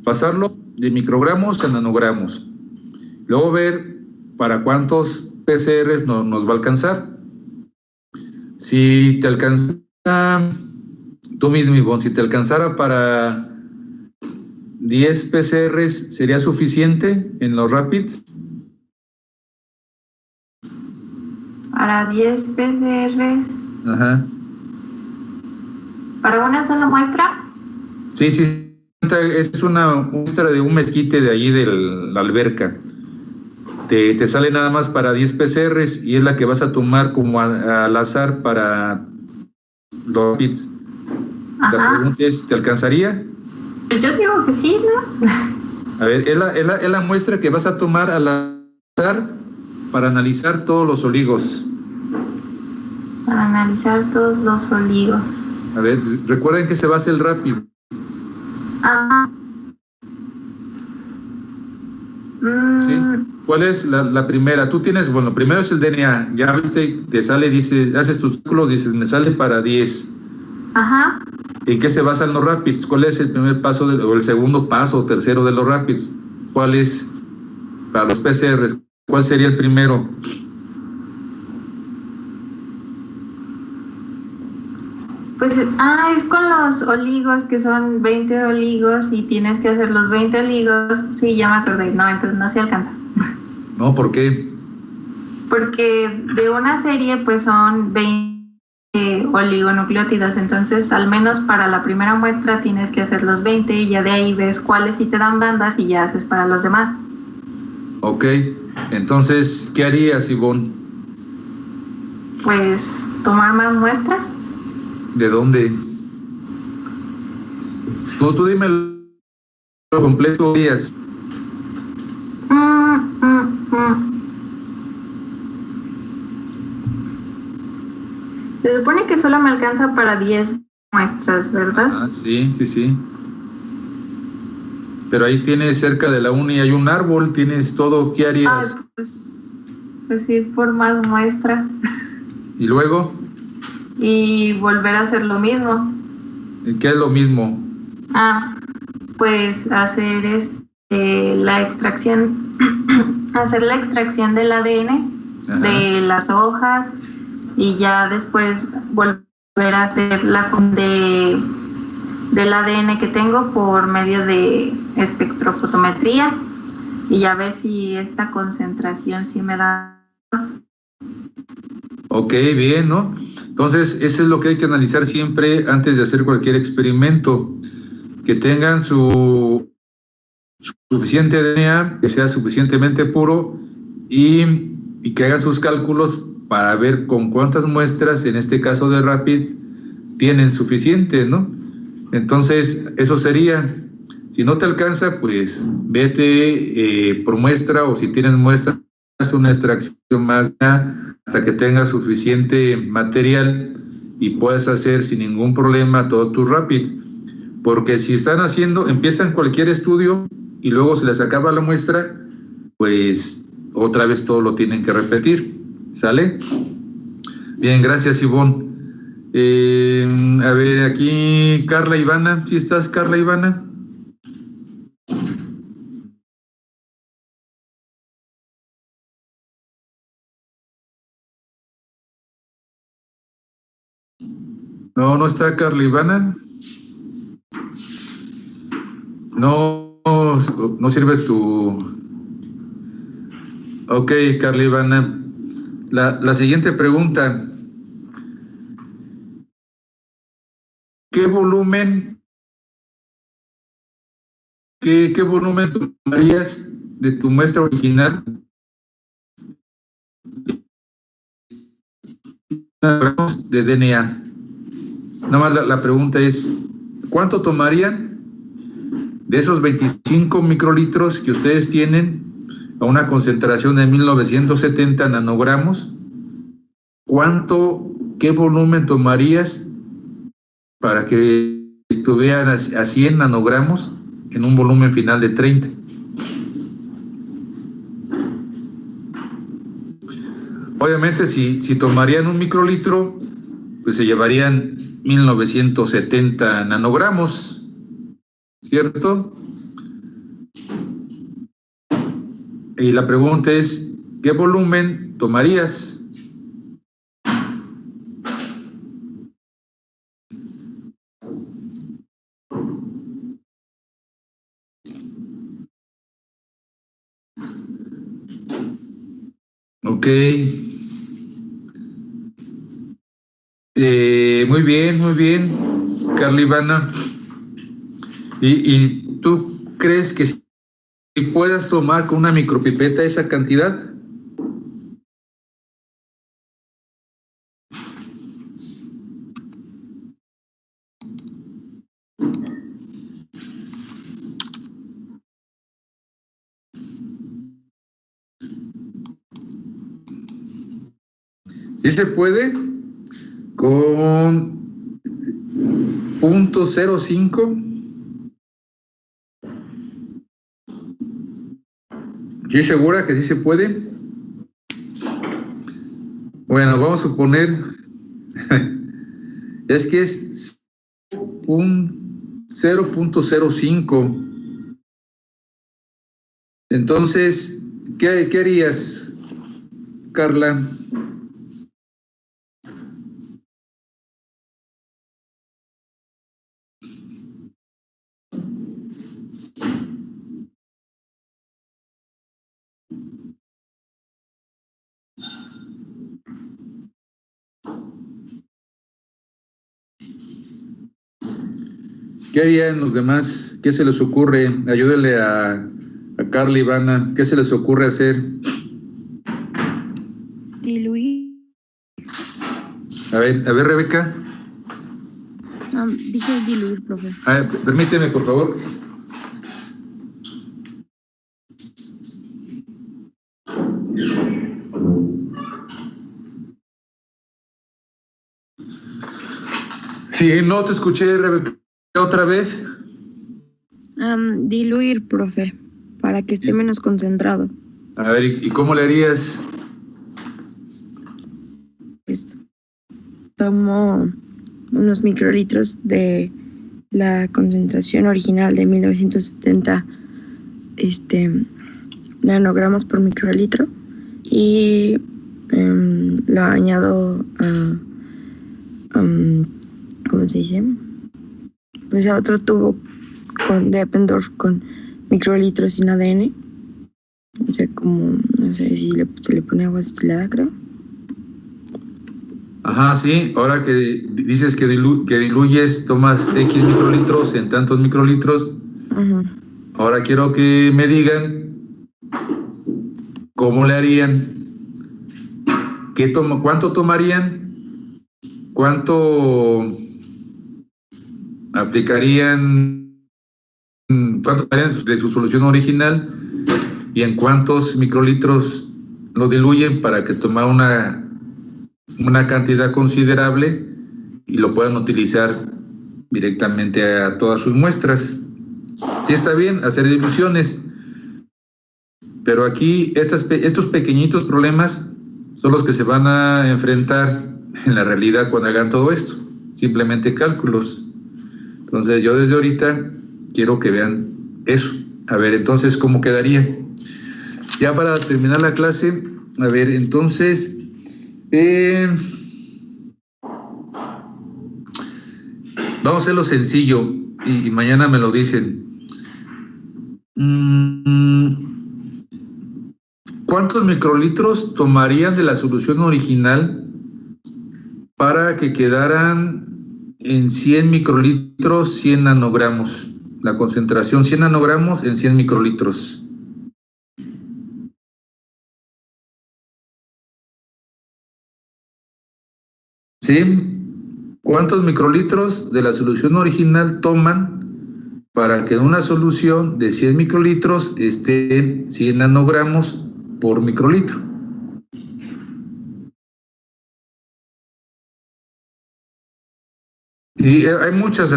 Pasarlo de microgramos a nanogramos. Luego ver para cuántos PCRs nos va a alcanzar. Si te alcanza, tú mismo, Ivonne, si te alcanzara para 10 PCRs, ¿sería suficiente en los rapids? Para 10 PCRs. Ajá. ¿Para una sola muestra? Sí, sí. Es una muestra de un mezquite de allí de la alberca. Te sale nada más para 10 PCRs y es la que vas a tomar como al azar para los rapids. Ajá. La pregunta es, ¿te alcanzaría? Pues yo digo que sí, ¿no? A ver, es la muestra que vas a tomar al azar para analizar todos los oligos. Para analizar todos los oligos. A ver, recuerden que se va a hacer el rápido. Ajá. ¿Sí? ¿Cuál es la primera? Tú tienes, bueno, primero es el DNA. Ya viste, te sale, dices, haces tus cálculos, dices, me sale para 10. Ajá. ¿En qué se basan los rapids? ¿Cuál es el primer paso o el segundo paso o tercero de los rapids? ¿Cuál es para los PCRs? ¿Cuál sería el primero? Pues, es con los oligos, que son 20 oligos y tienes que hacer los 20 oligos. Sí, ya me acordé. No, entonces no se alcanza. No, ¿por qué? Porque de una serie, pues son 20 oligonucleótidos. Entonces, al menos para la primera muestra tienes que hacer los 20 y ya de ahí ves cuáles sí te dan bandas y ya haces para los demás. Ok. Entonces, ¿qué harías, Ivonne? Pues, tomar más muestra. ¿De dónde? Tú dime lo completo, días. Se supone que solo me alcanza para 10 muestras, ¿verdad? Ah, sí. Pero ahí tienes cerca de la uni, hay un árbol, tienes todo, ¿qué harías? Pues ir por más muestra. ¿Y luego? Y volver a hacer lo mismo. ¿Qué es lo mismo? Pues hacer la extracción, hacer la extracción del ADN. Ajá. De las hojas y ya después volver a hacer la del ADN que tengo por medio de espectrofotometría y ya ver si esta concentración sí me da. Ok, bien, ¿no? Entonces, eso es lo que hay que analizar siempre antes de hacer cualquier experimento. Que tengan su suficiente DNA, que sea suficientemente puro y que hagan sus cálculos para ver con cuántas muestras, en este caso de Rapids, tienen suficiente, ¿no? Entonces, eso sería. Si no te alcanza, pues vete por muestra o si tienes muestra, haz una extracción más hasta que tengas suficiente material y puedas hacer sin ningún problema todos tus rapids. Porque si empiezan cualquier estudio y luego se les acaba la muestra, pues otra vez todo lo tienen que repetir. ¿Sale? Bien, gracias, Ivonne. A ver, aquí Carla Ivana. ¿Sí estás, Carla Ivana? No está Carla Ivana. No sirve tu Ok, Carla Ivana. La siguiente pregunta. ¿Qué volumen tomarías de tu muestra original de DNA? Nada más la pregunta es, ¿cuánto tomarían de esos 25 microlitros que ustedes tienen a una concentración de 1970 nanogramos? ¿Qué volumen tomarías para que estuvieran a 100 nanogramos en un volumen final de 30? Obviamente, si tomarían un microlitro, pues se llevarían 1970 nanogramos, ¿cierto? Y la pregunta es, ¿qué volumen tomarías? Ok. Muy bien, Carla Ivana. ¿Y tú crees que si puedas tomar con una micropipeta esa cantidad? ¿Sí se puede? Con 0.05. ¿Sí segura que sí se puede? Bueno, vamos a suponer, es que es 0.05. Entonces, ¿qué harías, Carla? ¿Qué harían los demás? ¿Qué se les ocurre? Ayúdenle a Carla Ivana. ¿Qué se les ocurre hacer? Diluir. A ver, Rebeca. Dije diluir, profe. A ver, permíteme, por favor. Sí, no te escuché, Rebeca. ¿Otra vez? Diluir, profe, para que esté menos concentrado. A ver, ¿y cómo le harías? Tomo unos microlitros de la concentración original de 1970 nanogramos por microlitro y lo añado a ¿cómo se dice? Pues a otro tubo de Eppendorf con microlitros sin ADN. O sea, como, no sé si se le pone agua destilada, creo. Ajá, sí. Ahora que dices que diluyes, tomas X microlitros en tantos microlitros. Ajá. Ahora quiero que me digan cómo le harían. ¿Cuánto tomarían? ¿Cuánto aplicarían? ¿Cuánto tomarían de su solución original? ¿Y en cuántos microlitros lo diluyen para que tomar una cantidad considerable y lo puedan utilizar directamente a todas sus muestras? Sí, está bien hacer diluciones, pero aquí estos pequeñitos problemas son los que se van a enfrentar en la realidad cuando hagan todo esto, simplemente cálculos. Entonces yo desde ahorita quiero que vean eso. A ver, entonces, ¿cómo quedaría? Ya para terminar la clase, a ver, entonces, vamos a hacerlo sencillo y mañana me lo ¿cuántos microlitros tomarían de la solución original para que quedaran en 100 microlitros 100 nanogramos? La concentración 100 nanogramos en 100 microlitros. ¿Sí? ¿Cuántos microlitros de la solución original toman para que en una solución de 100 microlitros esté 100 nanogramos por microlitro? Y hay muchas,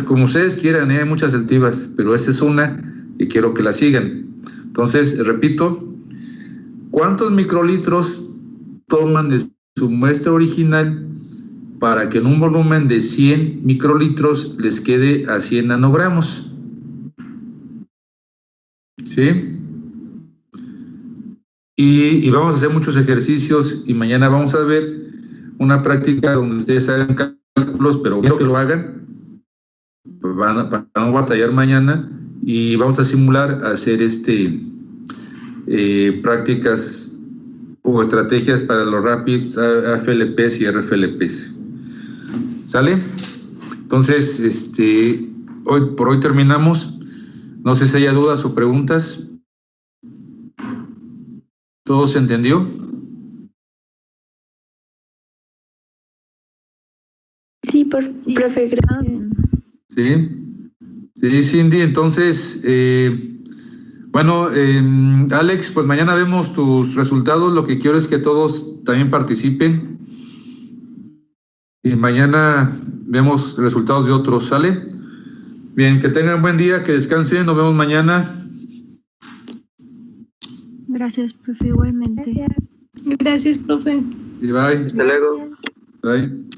como ustedes quieran, hay muchas alternativas, pero esta es una y quiero que la sigan. Entonces, repito, ¿cuántos microlitros toman de su muestra original para que en un volumen de 100 microlitros les quede a 100 nanogramos? ¿Sí? Y vamos a hacer muchos ejercicios y mañana vamos a ver una práctica donde ustedes hagan cálculos, pero quiero que lo hagan para no batallar mañana, y vamos a simular hacer prácticas o estrategias para los RAPIDS, AFLPs y RFLPs. ¿Sale? Entonces, por hoy terminamos. No sé si haya dudas o preguntas. ¿Todo se entendió? Sí, profe, gracias. Sí, Cindy. Entonces, Alex, pues mañana vemos tus resultados. Lo que quiero es que todos también participen. Y mañana vemos resultados de otros, ¿sale? Bien, que tengan buen día, que descansen, nos vemos mañana. Gracias, profe, igualmente. Gracias, profe. Y bye. Hasta luego. Bye.